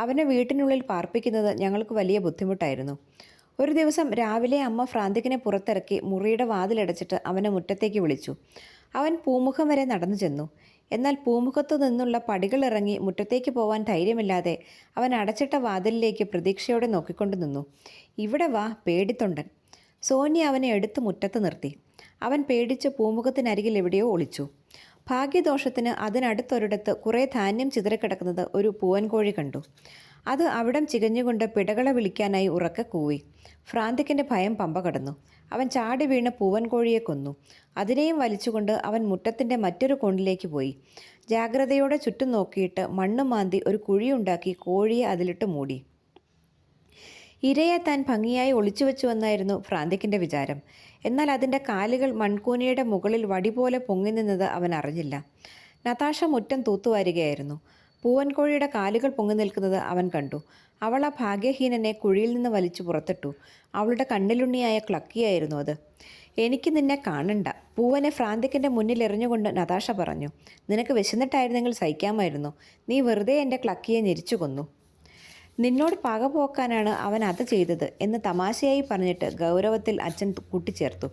അവനെ വീട്ടിനുള്ളിൽ പാർപ്പിക്കുന്നത് ഞങ്ങൾക്ക് വലിയ ബുദ്ധിമുട്ടായിരുന്നു. ഒരു ദിവസം രാവിലെ അമ്മ ഫ്രാന്തിക്കിനെ പുറത്തിറക്കി മുറിയുടെ വാതിലടച്ചിട്ട് അവനെ മുറ്റത്തേക്ക് വിളിച്ചു. അവൻ പൂമുഖം വരെ നടന്നു ചെന്നു. എന്നാൽ പൂമുഖത്തു നിന്നുള്ള പടികൾ ഇറങ്ങി മുറ്റത്തേക്ക് പോവാൻ ധൈര്യമില്ലാതെ അവൻ അടച്ചിട്ട വാതിലിലേക്ക് പ്രതീക്ഷയോടെ നോക്കിക്കൊണ്ടു നിന്നു. ഇവിടെ വാ, പേടിത്തൊണ്ടൻ. സോനിയ അവനെ എടുത്ത് മുറ്റത്ത് നിർത്തി. അവൻ പേടിച്ച് പൂമുഖത്തിനരികിൽ എവിടെയോ ഒളിച്ചു. ഭാഗ്യദോഷത്തിന് അതിനടുത്തൊരിടത്ത് കുറേ ധാന്യം ചിതറിക്കിടക്കുന്നത് ഒരു പൂവൻകോഴി കണ്ടു. അത് അവിടം ചികഞ്ഞുകൊണ്ട് പിടകളെ വിളിക്കാനായി ഉറക്കെ കൂവി. ഫ്രാന്തിക്കിൻ്റെ ഭയം പമ്പ കടന്നു. അവൻ ചാടി വീണ് പൂവൻകോഴിയെ കൊന്നു. അതിനെയും വലിച്ചുകൊണ്ട് അവൻ മുറ്റത്തിൻ്റെ മറ്റൊരു കോണിലേക്ക് പോയി. ജാഗ്രതയോടെ ചുറ്റും നോക്കിയിട്ട് മണ്ണ് മാന്തി ഒരു കുഴിയുണ്ടാക്കി കോഴിയെ അതിലിട്ട് മൂടി. ഇരയെ താൻ ഭംഗിയായി ഒളിച്ചുവെച്ചുവെന്നായിരുന്നു ഫ്രാന്തിക്കിൻ്റെ വിചാരം. എന്നാൽ അതിൻ്റെ കാലുകൾ മൺകൂനയുടെ മുകളിൽ വടി പോലെ പൊങ്ങി നിന്നത് അവൻ അറിഞ്ഞില്ല. നതാഷ മുറ്റം തൂത്തുവാരുകയായിരുന്നു. പൂവൻകോഴിയുടെ കാലുകൾ പൊങ്ങി നിൽക്കുന്നത് അവൻ കണ്ടു. അവൾ ആ ഭാഗ്യഹീനനെ കുഴിയിൽ നിന്ന് വലിച്ചു പുറത്തിട്ടു. അവളുടെ കണ്ണിലുണ്ണിയായ ക്ലക്കിയായിരുന്നു അത്. എനിക്ക് നിന്നെ കാണണ്ട, പൂവനെ ഫ്രാന്തിക്കിൻ്റെ മുന്നിൽ എറിഞ്ഞുകൊണ്ട് നതാഷ പറഞ്ഞു. നിനക്ക് വിശന്നിട്ടായിരുന്നെങ്കിൽ സഹിക്കാമായിരുന്നു. നീ വെറുതെ എൻ്റെ ക്ലക്കിയെ ഞെരിച്ചു കൊന്നു. നിന്നോട് പക പോക്കാനാണ് അവൻ അത് ചെയ്തത് എന്ന് തമാശയായി പറഞ്ഞിട്ട് ഗൗരവത്തിൽ അച്ഛൻ കൂട്ടിച്ചേർത്തു.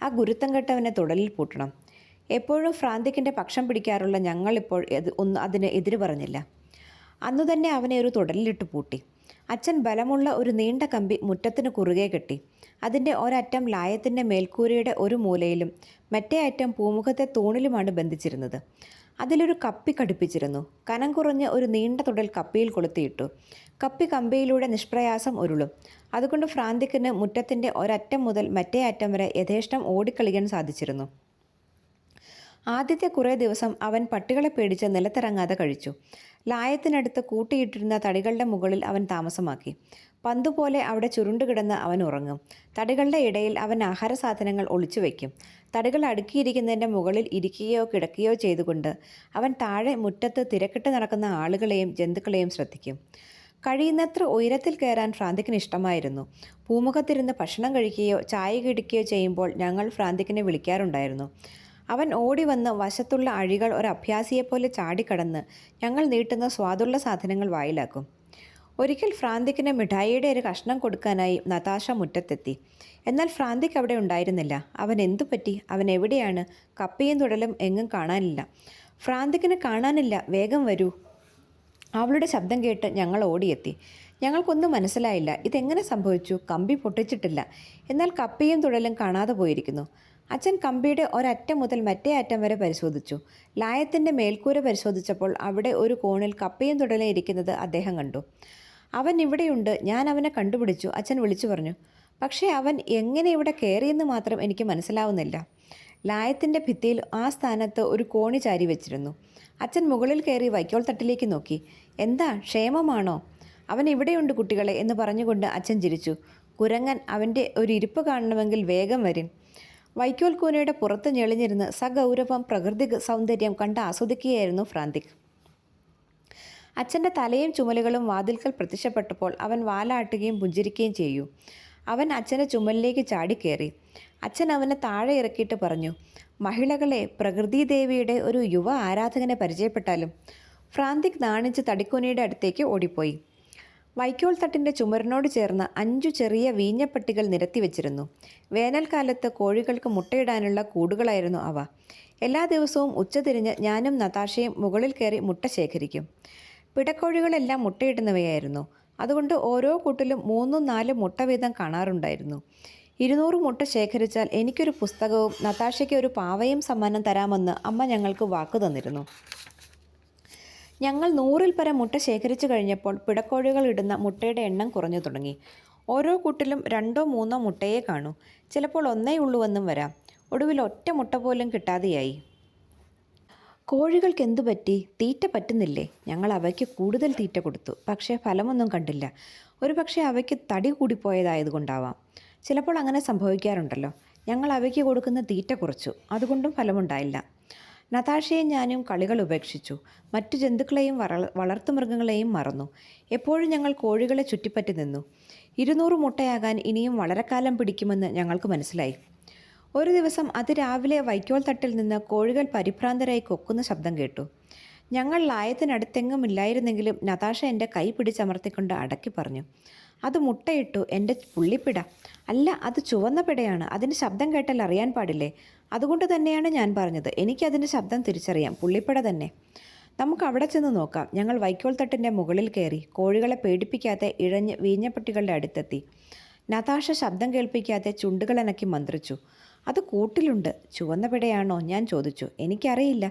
ആ ഗുരുത്തം കെട്ടവനെ തുടലിൽ പൂട്ടണം. എപ്പോഴും ഫ്രാന്തിക്കിൻ്റെ പക്ഷം പിടിക്കാറുള്ള ഞങ്ങളിപ്പോൾ അതിന് എതിര് പറഞ്ഞില്ല. അന്നു തന്നെ അവനെ ഒരു തുടലിലിട്ട് പൂട്ടി. അച്ഛൻ ബലമുള്ള ഒരു നീണ്ട കമ്പി മുറ്റത്തിന് കുറുകെ കെട്ടി. അതിൻ്റെ ഒരറ്റം ലായത്തിൻ്റെ മേൽക്കൂരയുടെ ഒരു മൂലയിലും മറ്റേ അറ്റം പൂമുഖത്തെ തൂണിലുമാണ് ബന്ധിച്ചിരുന്നത്. അതിലൊരു കപ്പി ഘടിപ്പിച്ചിരുന്നു. കനം കുറഞ്ഞ് ഒരു നീണ്ട തുടൽ കപ്പിയിൽ കൊളുത്തിയിട്ടു. കപ്പി കമ്പിയിലൂടെ നിഷ്പ്രയാസം ഉരുളും. അതുകൊണ്ട് ഫ്രാന്തിക്കിന് മുറ്റത്തിൻ്റെ ഒരറ്റം മുതൽ മറ്റേ അറ്റം വരെ യഥേഷ്ടം ഓടിക്കളിക്കാൻ സാധിച്ചിരുന്നു. ആദ്യത്തെ കുറേ ദിവസം അവൻ പട്ടികളെ പേടിച്ച് നിലത്തിറങ്ങാതെ കഴിച്ചു. ലായത്തിനടുത്ത് കൂട്ടിയിട്ടിരുന്ന തടികളുടെ മുകളിൽ അവൻ താമസമാക്കി. പന്തുപോലെ അവിടെ ചുരുണ്ടുകിടന്ന് അവൻ ഉറങ്ങും. തടികളുടെ ഇടയിൽ അവൻ ആഹാര സാധനങ്ങൾ ഒളിച്ചു വയ്ക്കും. തടികൾ അടുക്കിയിരിക്കുന്നതിൻ്റെ മുകളിൽ ഇരിക്കുകയോ കിടക്കുകയോ ചെയ്തുകൊണ്ട് അവൻ താഴെ മുറ്റത്ത് തിരക്കിട്ട് നടക്കുന്ന ആളുകളെയും ജന്തുക്കളെയും ശ്രദ്ധിക്കും. കഴിയുന്നത്ര ഉയരത്തിൽ കയറാൻ ഫ്രാന്തിക്കിന് ഇഷ്ടമായിരുന്നു. പൂമുഖത്തിരുന്ന് ഭക്ഷണം കഴിക്കുകയോ ചായ കിടിക്കുകയോ ചെയ്യുമ്പോൾ ഞങ്ങൾ ഫ്രാന്തിക്കിനെ വിളിക്കാറുണ്ടായിരുന്നു. അവൻ ഓടി വന്ന് വശത്തുള്ള അഴികൾ ഒരു അഭ്യാസിയെപ്പോലെ ചാടിക്കടന്ന് ഞങ്ങൾ നീട്ടുന്ന സ്വാദുള്ള സാധനങ്ങൾ വായിലാക്കും. ഒരിക്കൽ ഫ്രാന്തിക്കിന് മിഠായിയുടെ ഒരു കഷ്ണം കൊടുക്കാനായി നതാഷ മുറ്റത്തെത്തി. എന്നാൽ ഫ്രാന്തിക് അവിടെ ഉണ്ടായിരുന്നില്ല. അവൻ എന്തു പറ്റി? അവൻ എവിടെയാണ്? കപ്പിയും തുടലും എങ്ങും കാണാനില്ല. ഫ്രാന്തിക്കിനെ കാണാനില്ല, വേഗം വരൂ. അവളുടെ ശബ്ദം കേട്ട് ഞങ്ങൾ ഓടിയെത്തി. ഞങ്ങൾക്കൊന്നും മനസ്സിലായില്ല. ഇതെങ്ങനെ സംഭവിച്ചു? കമ്പി പൊട്ടിച്ചിട്ടില്ല, എന്നാൽ കപ്പിയും തുടലും കാണാതെ പോയിരിക്കുന്നു. അച്ഛൻ കമ്പിയുടെ ഒരറ്റം മുതൽ മറ്റേ അറ്റം വരെ പരിശോധിച്ചു. ലായത്തിൻ്റെ മേൽക്കൂര പരിശോധിച്ചപ്പോൾ അവിടെ ഒരു കോണിൽ കപ്പിയും തുടലും ഇരിക്കുന്നത് അദ്ദേഹം കണ്ടു. അവൻ ഇവിടെയുണ്ട്, ഞാൻ അവനെ കണ്ടുപിടിച്ചു, അച്ഛൻ വിളിച്ചു പറഞ്ഞു. പക്ഷേ അവൻ എങ്ങനെ ഇവിടെ കയറിയെന്ന് മാത്രം എനിക്ക് മനസ്സിലാവുന്നില്ല. ലായത്തിൻ്റെ ഭിത്തിയിൽ ആ സ്ഥാനത്ത് ഒരു കോണി ചാരി വെച്ചിരുന്നു. അച്ഛൻ മുകളിൽ കയറി വൈക്കോൽ തട്ടിലേക്ക് നോക്കി. എന്താ, ക്ഷേമമാണോ? അവൻ ഇവിടെയുണ്ട് കുട്ടികളെ എന്ന് പറഞ്ഞുകൊണ്ട് അച്ഛൻ ചിരിച്ചു. കുരങ്ങൻ, അവൻ്റെ ഒരു ഇരിപ്പ് കാണണമെങ്കിൽ വേഗം വരും. വൈക്കോൽ കൂനയുടെ പുറത്ത് ഞെളിഞ്ഞിരുന്ന് സഗൗരവം പ്രകൃതി സൗന്ദര്യം കണ്ട് ആസ്വദിക്കുകയായിരുന്നു ഫ്രാന്തിക്. അച്ഛൻ്റെ തലയും ചുമലുകളും വാതിൽക്കൽ പ്രത്യക്ഷപ്പെട്ടപ്പോൾ അവൻ വാലാട്ടുകയും പുഞ്ചിരിക്കുകയും ചെയ്തു. അവൻ അച്ഛൻ്റെ ചുമലിലേക്ക് ചാടിക്കയറി. അച്ഛൻ അവനെ താഴെ ഇറക്കിയിട്ട് പറഞ്ഞു, മഹിളകളെ, പ്രകൃതിദേവിയുടെ ഒരു യുവ ആരാധകനെ പരിചയപ്പെട്ടാലും. ഫ്രാന്തിക് നാണിച്ച് തടിക്കൂനയുടെ അടുത്തേക്ക് ഓടിപ്പോയി. വൈക്കോൽ തട്ടിൻ്റെ ചുമരിനോട് ചേർന്ന് 5 ചെറിയ വീഞ്ഞപ്പെട്ടികൾ നിരത്തി വെച്ചിരുന്നു. വേനൽക്കാലത്ത് കോഴികൾക്ക് മുട്ടയിടാനുള്ള കൂടുകളായിരുന്നു അവ. എല്ലാ ദിവസവും ഉച്ചതിരിഞ്ഞ് ഞാനും നതാഷയും മുകളിൽ കയറി മുട്ട ശേഖരിക്കും. പിടക്കോഴികളെല്ലാം മുട്ടയിടുന്നവയായിരുന്നു. അതുകൊണ്ട് ഓരോ കൂട്ടിലും 3-4 മുട്ട വീതം കാണാറുണ്ടായിരുന്നു. 200 മുട്ട ശേഖരിച്ചാൽ എനിക്കൊരു പുസ്തകവും നതാഷയ്ക്ക് ഒരു പാവയും സമ്മാനം തരാമെന്ന് അമ്മ ഞങ്ങൾക്ക് വാക്കു തന്നിരുന്നു. ഞങ്ങൾ 100-ൽ പരം മുട്ട ശേഖരിച്ചു കഴിഞ്ഞപ്പോൾ പിടക്കോഴികൾ ഇടുന്ന മുട്ടയുടെ എണ്ണം കുറഞ്ഞു തുടങ്ങി. ഓരോ കൂട്ടിലും 2-3 മുട്ടയെ കാണൂ. ചിലപ്പോൾ 1 ഉള്ളൂവെന്നും വരാം. ഒടുവിൽ ഒറ്റ മുട്ട പോലും കിട്ടാതെയായി. കോഴികൾക്ക് എന്തു പറ്റി? തീറ്റ പറ്റുന്നില്ലേ? ഞങ്ങൾ അവയ്ക്ക് കൂടുതൽ തീറ്റ കൊടുത്തു. പക്ഷേ ഫലമൊന്നും കണ്ടില്ല. ഒരു പക്ഷേ അവയ്ക്ക് തടി കൂടിപ്പോയതായതുകൊണ്ടാവാം. ചിലപ്പോൾ അങ്ങനെ സംഭവിക്കാറുണ്ടല്ലോ. ഞങ്ങൾ അവയ്ക്ക് കൊടുക്കുന്ന തീറ്റ കുറച്ചു, അതുകൊണ്ടും ഫലമുണ്ടായില്ല. നതാഷയും ഞാനും കളികൾ ഉപേക്ഷിച്ചു. മറ്റു ജന്തുക്കളെയും വളർത്തുമൃഗങ്ങളെയും മറന്നു. എപ്പോഴും ഞങ്ങൾ കോഴികളെ ചുറ്റിപ്പറ്റി നിന്നു. 200 മുട്ടയാകാൻ ഇനിയും വളരെ കാലം പിടിക്കുമെന്ന് ഞങ്ങൾക്ക് മനസ്സിലായി. ഒരു ദിവസം അതിരാവിലെ വൈക്കോൽ തട്ടിൽ നിന്ന് കോഴികൾ പരിഭ്രാന്തരായി കൊക്കുന്ന ശബ്ദം കേട്ടു. ഞങ്ങൾ ലായത്തിനടുത്തെങ്ങും ഇല്ലായിരുന്നെങ്കിലും നതാഷ എൻ്റെ കൈ പിടിച്ചമർത്തിക്കൊണ്ട് അടക്കി പറഞ്ഞു, അത് മുട്ടയിട്ടു എൻ്റെ പുള്ളിപ്പിട. അല്ല, അത് ചുവന്ന പിടയാണ്. അതിൻ്റെ ശബ്ദം കേട്ടാൽ അറിയാൻ പാടില്ലേ? അതുകൊണ്ട് തന്നെയാണ് ഞാൻ പറഞ്ഞത്. എനിക്കതിൻ്റെ ശബ്ദം തിരിച്ചറിയാം, പുള്ളിപ്പിട തന്നെ. നമുക്ക് അവിടെ ചെന്ന് നോക്കാം. ഞങ്ങൾ വൈക്കോൽ തട്ടിൻ്റെ മുകളിൽ കയറി കോഴികളെ പേടിപ്പിക്കാതെ ഇഴഞ്ഞ് വീഞ്ഞപ്പെട്ടികളുടെ അടുത്തെത്തി. നതാഷ ശബ്ദം കേൾപ്പിക്കാതെ ചുണ്ടുകളനക്കി മന്ത്രിച്ചു. അത് കൂട്ടിലുണ്ട്. ചുവന്ന പിടയാണോ? ഞാൻ ചോദിച്ചു. എനിക്കറിയില്ല,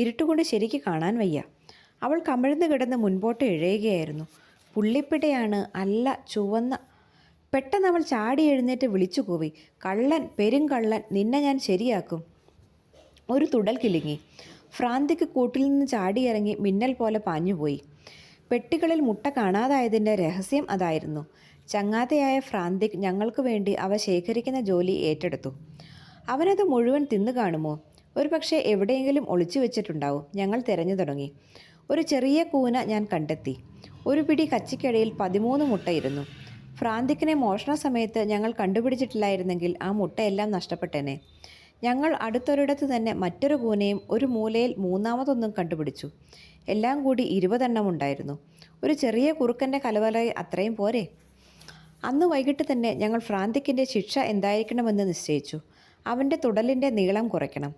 ഇരുട്ടുകൊണ്ട് ശരിക്ക് കാണാൻ വയ്യ. അവൾ കമിഴ്ന്ന് കിടന്ന് മുൻപോട്ട് ഇഴയുകയായിരുന്നു. പുള്ളിപ്പിടയാണ്, അല്ല ചുവന്ന. പെട്ടെന്ന് അവൾ ചാടി എഴുന്നേറ്റ് വിളിച്ചു കൂവി, കള്ളൻ, പെരുങ്കള്ളൻ, നിന്നെ ഞാൻ ശരിയാക്കും. ഒരു തുടൽ കിലുങ്ങി. ഫ്രാന്തിക്ക് കൂട്ടിൽ നിന്ന് ചാടിയിറങ്ങി മിന്നൽ പോലെ പാഞ്ഞുപോയി. പെട്ടികളിൽ മുട്ട കാണാതായതിൻ്റെ രഹസ്യം അതായിരുന്നു. ചങ്ങാതയായ ഫ്രാന്തിക് ഞങ്ങൾക്ക് വേണ്ടി അവ ശേഖരിക്കുന്ന ജോലി ഏറ്റെടുത്തു. അവനത് മുഴുവൻ തിന്നു കാണുമോ? ഒരുപക്ഷെ എവിടെയെങ്കിലും ഒളിച്ചു വെച്ചിട്ടുണ്ടാവും. ഞങ്ങൾ തിരഞ്ഞു തുടങ്ങി. ഒരു ചെറിയ കൂന ഞാൻ കണ്ടെത്തി. ഒരു പിടി കച്ചിക്കടയിൽ 13 മുട്ടയിരുന്നു. ഫ്രാന്തിക്കിനെ മോഷണ സമയത്ത് ഞങ്ങൾ കണ്ടുപിടിച്ചിട്ടില്ലായിരുന്നെങ്കിൽ ആ മുട്ടയെല്ലാം നഷ്ടപ്പെട്ടേനെ. ഞങ്ങൾ അടുത്തൊരിടത്ത് തന്നെ മറ്റൊരു കൂനയും ഒരു മൂലയിൽ മൂന്നാമതൊന്നും കണ്ടുപിടിച്ചു. എല്ലാം കൂടി 20 എണ്ണം ഉണ്ടായിരുന്നു. ഒരു ചെറിയ കുറുക്കൻ്റെ കലവറ അത്രയും പോരെ? അന്ന് വൈകിട്ട് തന്നെ ഞങ്ങൾ ഫ്രാന്തിക്കിൻ്റെ ശിക്ഷ എന്തായിരിക്കണമെന്ന് നിശ്ചയിച്ചു. അവൻ്റെ തുടലിൻ്റെ നീളം കുറയ്ക്കണം.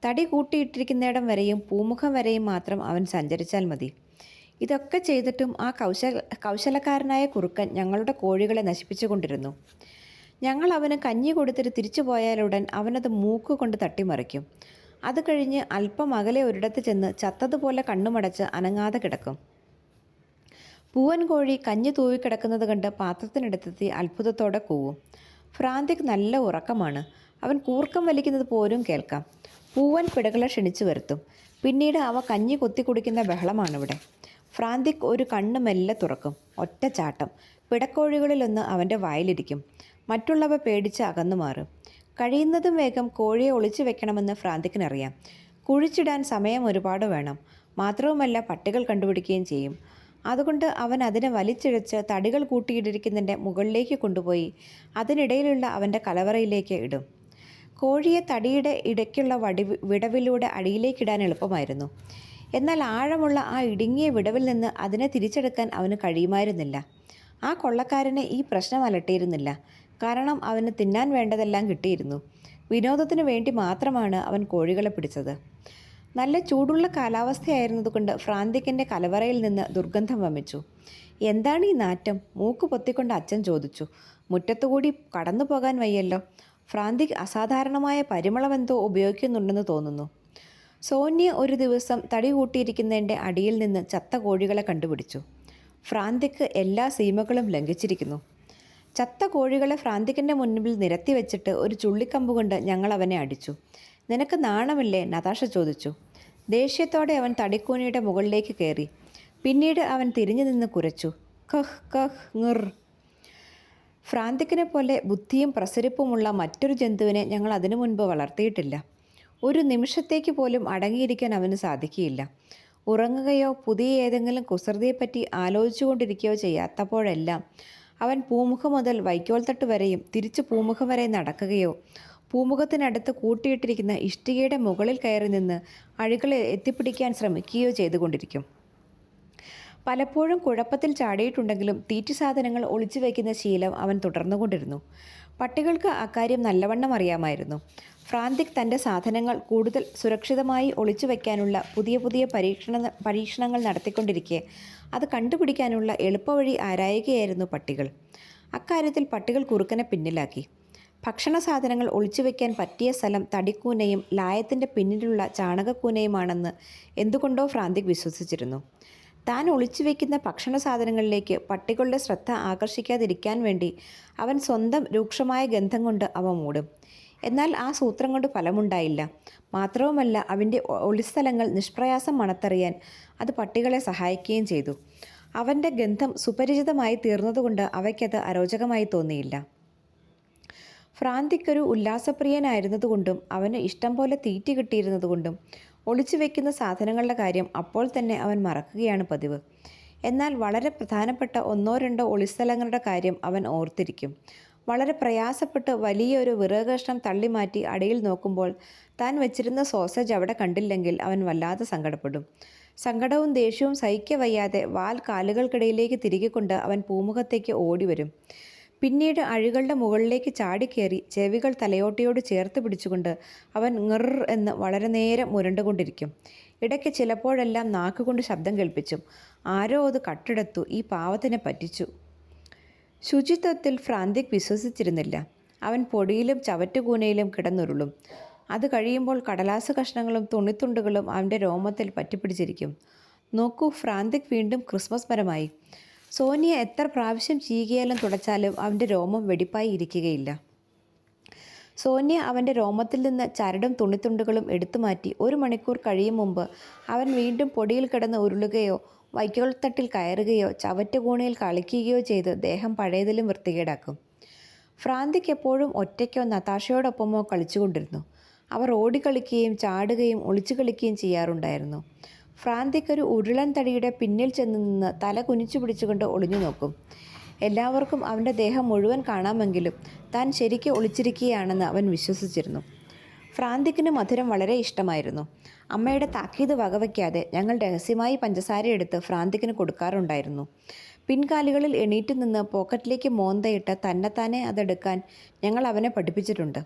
തടി കൂട്ടിയിട്ടിരിക്കുന്നിടം വരെയും പൂമുഖം വരെയും മാത്രം അവൻ സഞ്ചരിച്ചാൽ മതി. ഇതൊക്കെ ചെയ്തിട്ടും ആ കൗശലക്കാരനായ കുറുക്കൻ ഞങ്ങളുടെ കോഴികളെ നശിപ്പിച്ചുകൊണ്ടിരുന്നു. ഞങ്ങൾ അവന് കഞ്ഞി കൊടുത്തിട്ട് തിരിച്ചു പോയാലുടൻ അവനത് മൂക്കുകൊണ്ട് തട്ടിമറിക്കും. അത് കഴിഞ്ഞ് അല്പം അകലെ ഒരിടത്ത് ചെന്ന് ചത്തതുപോലെ കണ്ണുമടച്ച് അനങ്ങാതെ കിടക്കും. പൂവൻ കോഴി കഞ്ഞി തൂവിക്കിടക്കുന്നത് കണ്ട് പാത്രത്തിനടുത്തെത്തി അത്ഭുതത്തോടെ കൂവും. ഫ്രാന്തിക് നല്ല ഉറക്കമാണ്. അവൻ കൂർക്കം വലിക്കുന്നത് പോലും കേൾക്കാം. പൂവൻ പിടകളെ ക്ഷണിച്ചു വരുത്തും. പിന്നീട് അവ കഞ്ഞി കൊത്തി കുടിക്കുന്ന ബഹളമാണിവിടെ. ഫ്രാന്തിക് ഒരു കണ്ണ് മെല്ലെ തുറക്കും. ഒറ്റ ചാട്ടം. പിടക്കോഴികളിലൊന്ന് അവൻ്റെ വായിലിരിക്കും. മറ്റുള്ളവ പേടിച്ച് അകന്നു മാറും. കഴിയുന്നതും വേഗം കോഴിയെ ഒളിച്ചു വെക്കണമെന്ന് ഫ്രാന്തിക്കിനറിയാം. കുഴിച്ചിടാൻ സമയം ഒരുപാട് വേണം. മാത്രവുമല്ല, പട്ടികൾ കണ്ടുപിടിക്കുകയും ചെയ്യും. അതുകൊണ്ട് അവൻ അതിനെ വലിച്ചിഴച്ച് തടികൾ കൂട്ടിയിട്ടിരിക്കുന്നതിൻ്റെ മുകളിലേക്ക് കൊണ്ടുപോയി അതിനിടയിലുള്ള അവൻ്റെ കലവറയിലേക്ക് ഇടും. കോഴിയെ തടിയുടെ ഇടയ്ക്കുള്ള വിടവിലൂടെ അടിയിലേക്കിടാൻ എളുപ്പമായിരുന്നു. എന്നാൽ ആഴമുള്ള ആ ഇടുങ്ങിയ വിടവിൽ നിന്ന് അതിനെ തിരിച്ചെടുക്കാൻ അവന് കഴിയുമായിരുന്നില്ല. ആ കൊള്ളക്കാരനെ ഈ പ്രശ്നം അലട്ടിയിരുന്നില്ല. കാരണം അവന് തിന്നാൻ വേണ്ടതെല്ലാം കിട്ടിയിരുന്നു. വിനോദത്തിന് വേണ്ടി മാത്രമാണ് അവൻ കോഴികളെ പിടിച്ചത്. നല്ല ചൂടുള്ള കാലാവസ്ഥയായിരുന്നതുകൊണ്ട് ഫ്രാന്തിക്കിൻ്റെ കലവറയിൽ നിന്ന് ദുർഗന്ധം വമിച്ചു. എന്താണ് ഈ നാറ്റം? മൂക്ക് പൊത്തിക്കൊണ്ട് അച്ഛൻ ചോദിച്ചു. മുറ്റത്തുകൂടി കടന്നു പോകാൻ വയ്യല്ലോ. ഫ്രാന്തിക് അസാധാരണമായ പരിമളമെന്തോ ഉപയോഗിക്കുന്നുണ്ടെന്ന് തോന്നുന്നു. സോന്യ ഒരു ദിവസം തടി കൂട്ടിയിരിക്കുന്നതിൻ്റെ അടിയിൽ നിന്ന് ചത്ത കോഴികളെ കണ്ടുപിടിച്ചു. ഫ്രാന്തിക് എല്ലാ സീമകളും ലംഘിച്ചിരിക്കുന്നു. ചത്ത കോഴികളെ ഫ്രാന്തിക്കിൻ്റെ മുൻപിൽ നിരത്തി വെച്ചിട്ട് ഒരു ചുള്ളിക്കമ്പ് കൊണ്ട് ഞങ്ങൾ അവനെ അടിച്ചു. നിനക്ക് നാണമില്ലേ? നതാഷ ചോദിച്ചു. ദേഷ്യത്തോടെ അവൻ തടിക്കൂനയുടെ മുകളിലേക്ക് കയറി. പിന്നീട് അവൻ തിരിഞ്ഞു നിന്ന് കുരച്ചു. കഹ് കഹ് ങ്ങിർ. ഫ്രാന്തിക്കിനെ പോലെ ബുദ്ധിയും പ്രസരിപ്പുമുള്ള മറ്റൊരു ജന്തുവിനെ ഞങ്ങൾ അതിനു മുൻപ് വളർത്തിയിട്ടില്ല. ഒരു നിമിഷത്തേക്ക് പോലും അടങ്ങിയിരിക്കാൻ അവന് സാധിക്കുകയില്ല. ഉറങ്ങുകയോ പുതിയ ഏതെങ്കിലും കുസൃതിയെപ്പറ്റി ആലോചിച്ചുകൊണ്ടിരിക്കുകയോ ചെയ്യാത്തപ്പോഴെല്ലാം അവൻ പൂമുഖം മുതൽ വൈക്കോൽ തട്ട് വരെയും തിരിച്ച് പൂമുഖം വരെ നടക്കുകയോ പൂമുഖത്തിനടുത്ത് കൂട്ടിയിട്ടിരിക്കുന്ന ഇഷ്ടികയുടെ മുകളിൽ കയറി നിന്ന് അഴികളെ എത്തിപ്പിടിക്കാൻ ശ്രമിക്കുകയോ ചെയ്തുകൊണ്ടിരിക്കും. പലപ്പോഴും കുഴപ്പത്തിൽ ചാടിയിട്ടുണ്ടെങ്കിലും തീറ്റി സാധനങ്ങൾ ഒളിച്ചു വയ്ക്കുന്ന ശീലം അവൻ തുടർന്നുകൊണ്ടിരുന്നു. പട്ടികൾക്ക് അക്കാര്യം നല്ലവണ്ണം അറിയാമായിരുന്നു. ഫ്രാന്തിക് തൻ്റെ സാധനങ്ങൾ കൂടുതൽ സുരക്ഷിതമായി ഒളിച്ചു വയ്ക്കാനുള്ള പുതിയ പുതിയ പരീക്ഷണങ്ങൾ നടത്തിക്കൊണ്ടിരിക്കെ അത് കണ്ടുപിടിക്കാനുള്ള എളുപ്പവഴി ആരായുകയായിരുന്നു പട്ടികൾ. അക്കാര്യത്തിൽ പട്ടികൾ കുറുക്കനെ പിന്നിലാക്കി. ഭക്ഷണ സാധനങ്ങൾ ഒളിച്ചു വയ്ക്കാൻ പറ്റിയ സ്ഥലം തടിക്കൂനയും ലായത്തിൻ്റെ പിന്നിലുള്ള ചാണകക്കൂനയുമാണെന്ന് എന്തുകൊണ്ടോ ഫ്രാന്തിക് വിശ്വസിച്ചിരുന്നു. താൻ ഒളിച്ചു വയ്ക്കുന്ന ഭക്ഷണ സാധനങ്ങളിലേക്ക് പട്ടികളുടെ ശ്രദ്ധ ആകർഷിക്കാതിരിക്കാൻ വേണ്ടി അവൻ സ്വന്തം രൂക്ഷമായ ഗന്ധം കൊണ്ട് അവ മൂടും. എന്നാൽ ആ സൂത്രം കൊണ്ട് ഫലമുണ്ടായില്ല. മാത്രവുമല്ല, അവൻ്റെ ഒളിസ്ഥലങ്ങൾ നിഷ്പ്രയാസം മണത്തറിയാൻ അത് പട്ടികളെ സഹായിക്കുകയും ചെയ്തു. അവൻ്റെ ഗന്ധം സുപരിചിതമായി തീർന്നതുകൊണ്ട് അവയ്ക്കത് അരോചകമായി തോന്നിയില്ല. ഫ്രാന്തിക് ഒരു ഉല്ലാസപ്രിയനായിരുന്നതുകൊണ്ടും അവന് ഇഷ്ടം പോലെ തീറ്റി കിട്ടിയിരുന്നതുകൊണ്ടും ഒളിച്ചു വെക്കുന്ന സാധനങ്ങളുടെ കാര്യം അപ്പോൾ തന്നെ അവൻ മറക്കുകയാണ് പതിവ്. എന്നാൽ വളരെ പ്രധാനപ്പെട്ട ഒന്നോ രണ്ടോ ഒളിസ്ഥലങ്ങളുടെ കാര്യം അവൻ ഓർത്തിരിക്കും. വളരെ പ്രയാസപ്പെട്ട് വലിയൊരു വിറക് കഷ്ണം തള്ളിമാറ്റി അടിയിൽ നോക്കുമ്പോൾ താൻ വെച്ചിരുന്ന സോസേജ് അവിടെ കണ്ടില്ലെങ്കിൽ അവൻ വല്ലാതെ സങ്കടപ്പെടും. സങ്കടവും ദേഷ്യവും സഹിക്കവയ്യാതെ വാൽ കാലുകൾക്കിടയിലേക്ക് തിരികെ കൊണ്ട് അവൻ പൂമുഖത്തേക്ക് ഓടിവരും. പിന്നീട് അഴികളുടെ മുകളിലേക്ക് ചാടിക്കയറി ചെവികൾ തലയോട്ടിയോട് ചേർത്ത് പിടിച്ചുകൊണ്ട് അവൻ ങ്ങിർ എന്ന് വളരെ നേരം മുരണ്ടുകൊണ്ടിരിക്കും. ഇടയ്ക്ക് ചിലപ്പോഴെല്ലാം നാക്കുകൊണ്ട് ശബ്ദം കേൾപ്പിച്ചും ആരോ അത് കട്ടെടുത്തു, ഈ പാവത്തിനെ പറ്റിച്ചു. ശുചിത്വത്തിൽ ഫ്രാന്തിക് വിശ്വസിച്ചിരുന്നില്ല. അവൻ പൊടിയിലും ചവറ്റുകൂനയിലും കിടന്നുരുളും. അത് കഴിയുമ്പോൾ കടലാസ് കഷ്ണങ്ങളും തുണിത്തുണ്ടുകളും അവൻ്റെ രോമത്തിൽ പറ്റിപ്പിടിച്ചിരിക്കും. നോക്കൂ, ഫ്രാന്തിക് വീണ്ടും ക്രിസ്മസ് മരമായി. സോനിയ എത്ര പ്രാവശ്യം ചീകിയാലും തുടച്ചാലും അവൻ്റെ രോമം വെടിപ്പായി ഇരിക്കുകയില്ല. സോനിയ അവൻ്റെ രോമത്തിൽ നിന്ന് ചരടും തുണിത്തുണ്ടുകളും എടുത്തു മാറ്റി 1 മണിക്കൂർ കഴിയും മുമ്പ് അവൻ വീണ്ടും പൊടിയിൽ കിടന്ന് ഉരുളുകയോ വൈക്കോൽത്തട്ടിൽ കയറുകയോ ചവറ്റുകൂണിയിൽ കളിക്കുകയോ ചെയ്ത് ദേഹം പഴയതിലും വൃത്തികേടാക്കും. ഫ്രാന്തിക് എപ്പോഴും ഒറ്റയ്ക്കോ നതാഷയോടൊപ്പമോ കളിച്ചുകൊണ്ടിരുന്നു. അവർ ഓടിക്കളിക്കുകയും ചാടുകയും ഒളിച്ചു കളിക്കുകയും ചെയ്യാറുണ്ടായിരുന്നു. ഫ്രാന്തിക് ഒരു ഉരുളൻ തടിയുടെ പിന്നിൽ ചെന്ന് നിന്ന് തല കുനിച്ചു പിടിച്ചുകൊണ്ട് ഒളിഞ്ഞു നോക്കും. എല്ലാവർക്കും അവൻ്റെ ദേഹം മുഴുവൻ കാണാമെങ്കിലും താൻ ശരിക്ക് ഒളിച്ചിരിക്കുകയാണെന്ന് അവൻ വിശ്വസിച്ചിരുന്നു. ഫ്രാന്തിക്കിന് മധുരം വളരെ ഇഷ്ടമായിരുന്നു. അമ്മയുടെ താക്കീത് വകവയ്ക്കാതെ ഞങ്ങൾ രഹസ്യമായി പഞ്ചസാര എടുത്ത് ഫ്രാന്തിക്കിന് കൊടുക്കാറുണ്ടായിരുന്നു. പിൻകാലുകളിൽ എണീറ്റ് നിന്ന് പോക്കറ്റിലേക്ക് മോന്തയിട്ട് തന്നെത്താനെ അതെടുക്കാൻ ഞങ്ങൾ അവനെ പഠിപ്പിച്ചിട്ടുണ്ട്.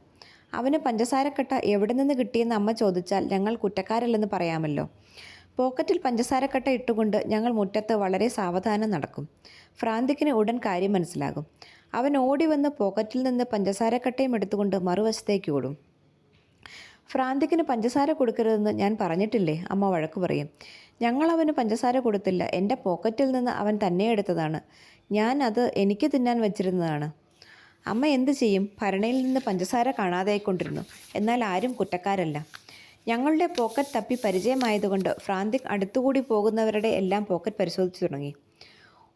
അവന് പഞ്ചസാരക്കട്ട എവിടെ നിന്ന് കിട്ടിയെന്ന് അമ്മ ചോദിച്ചാൽ ഞങ്ങൾ കുറ്റക്കാരല്ലെന്ന് പറയാമല്ലോ. പോക്കറ്റിൽ പഞ്ചസാരക്കട്ട ഇട്ടുകൊണ്ട് ഞങ്ങൾ മുറ്റത്ത് വളരെ സാവധാനം നടക്കും. ഫ്രാന്തിക്കിന് ഉടൻ കാര്യം മനസ്സിലാകും. അവൻ ഓടി വന്ന് പോക്കറ്റിൽ നിന്ന് പഞ്ചസാരക്കട്ടയും എടുത്തുകൊണ്ട് മറുവശത്തേക്ക് ഓടും. ഫ്രാന്തിക്കിന് പഞ്ചസാര കൊടുക്കരുതെന്ന് ഞാൻ പറഞ്ഞിട്ടില്ലേ, അമ്മ വഴക്ക് പറയും. ഞങ്ങൾ അവന് പഞ്ചസാര കൊടുത്തില്ല. എൻ്റെ പോക്കറ്റിൽ നിന്ന് അവൻ തന്നെ എടുത്തതാണ്. ഞാൻ അത് എനിക്ക് തിന്നാൻ വെച്ചിരുന്നതാണ്. അമ്മ എന്തു ചെയ്യും? ഭരണയിൽ നിന്ന് പഞ്ചസാര കാണാതായിക്കൊണ്ടിരുന്നു. എന്നാൽ ആരും കുറ്റക്കാരല്ല. ഞങ്ങളുടെ പോക്കറ്റ് തപ്പി പരിചയമായതുകൊണ്ട് ഫ്രാന്തിക് അടുത്തുകൂടി പോകുന്നവരുടെ എല്ലാം പോക്കറ്റ് പരിശോധിച്ചു തുടങ്ങി.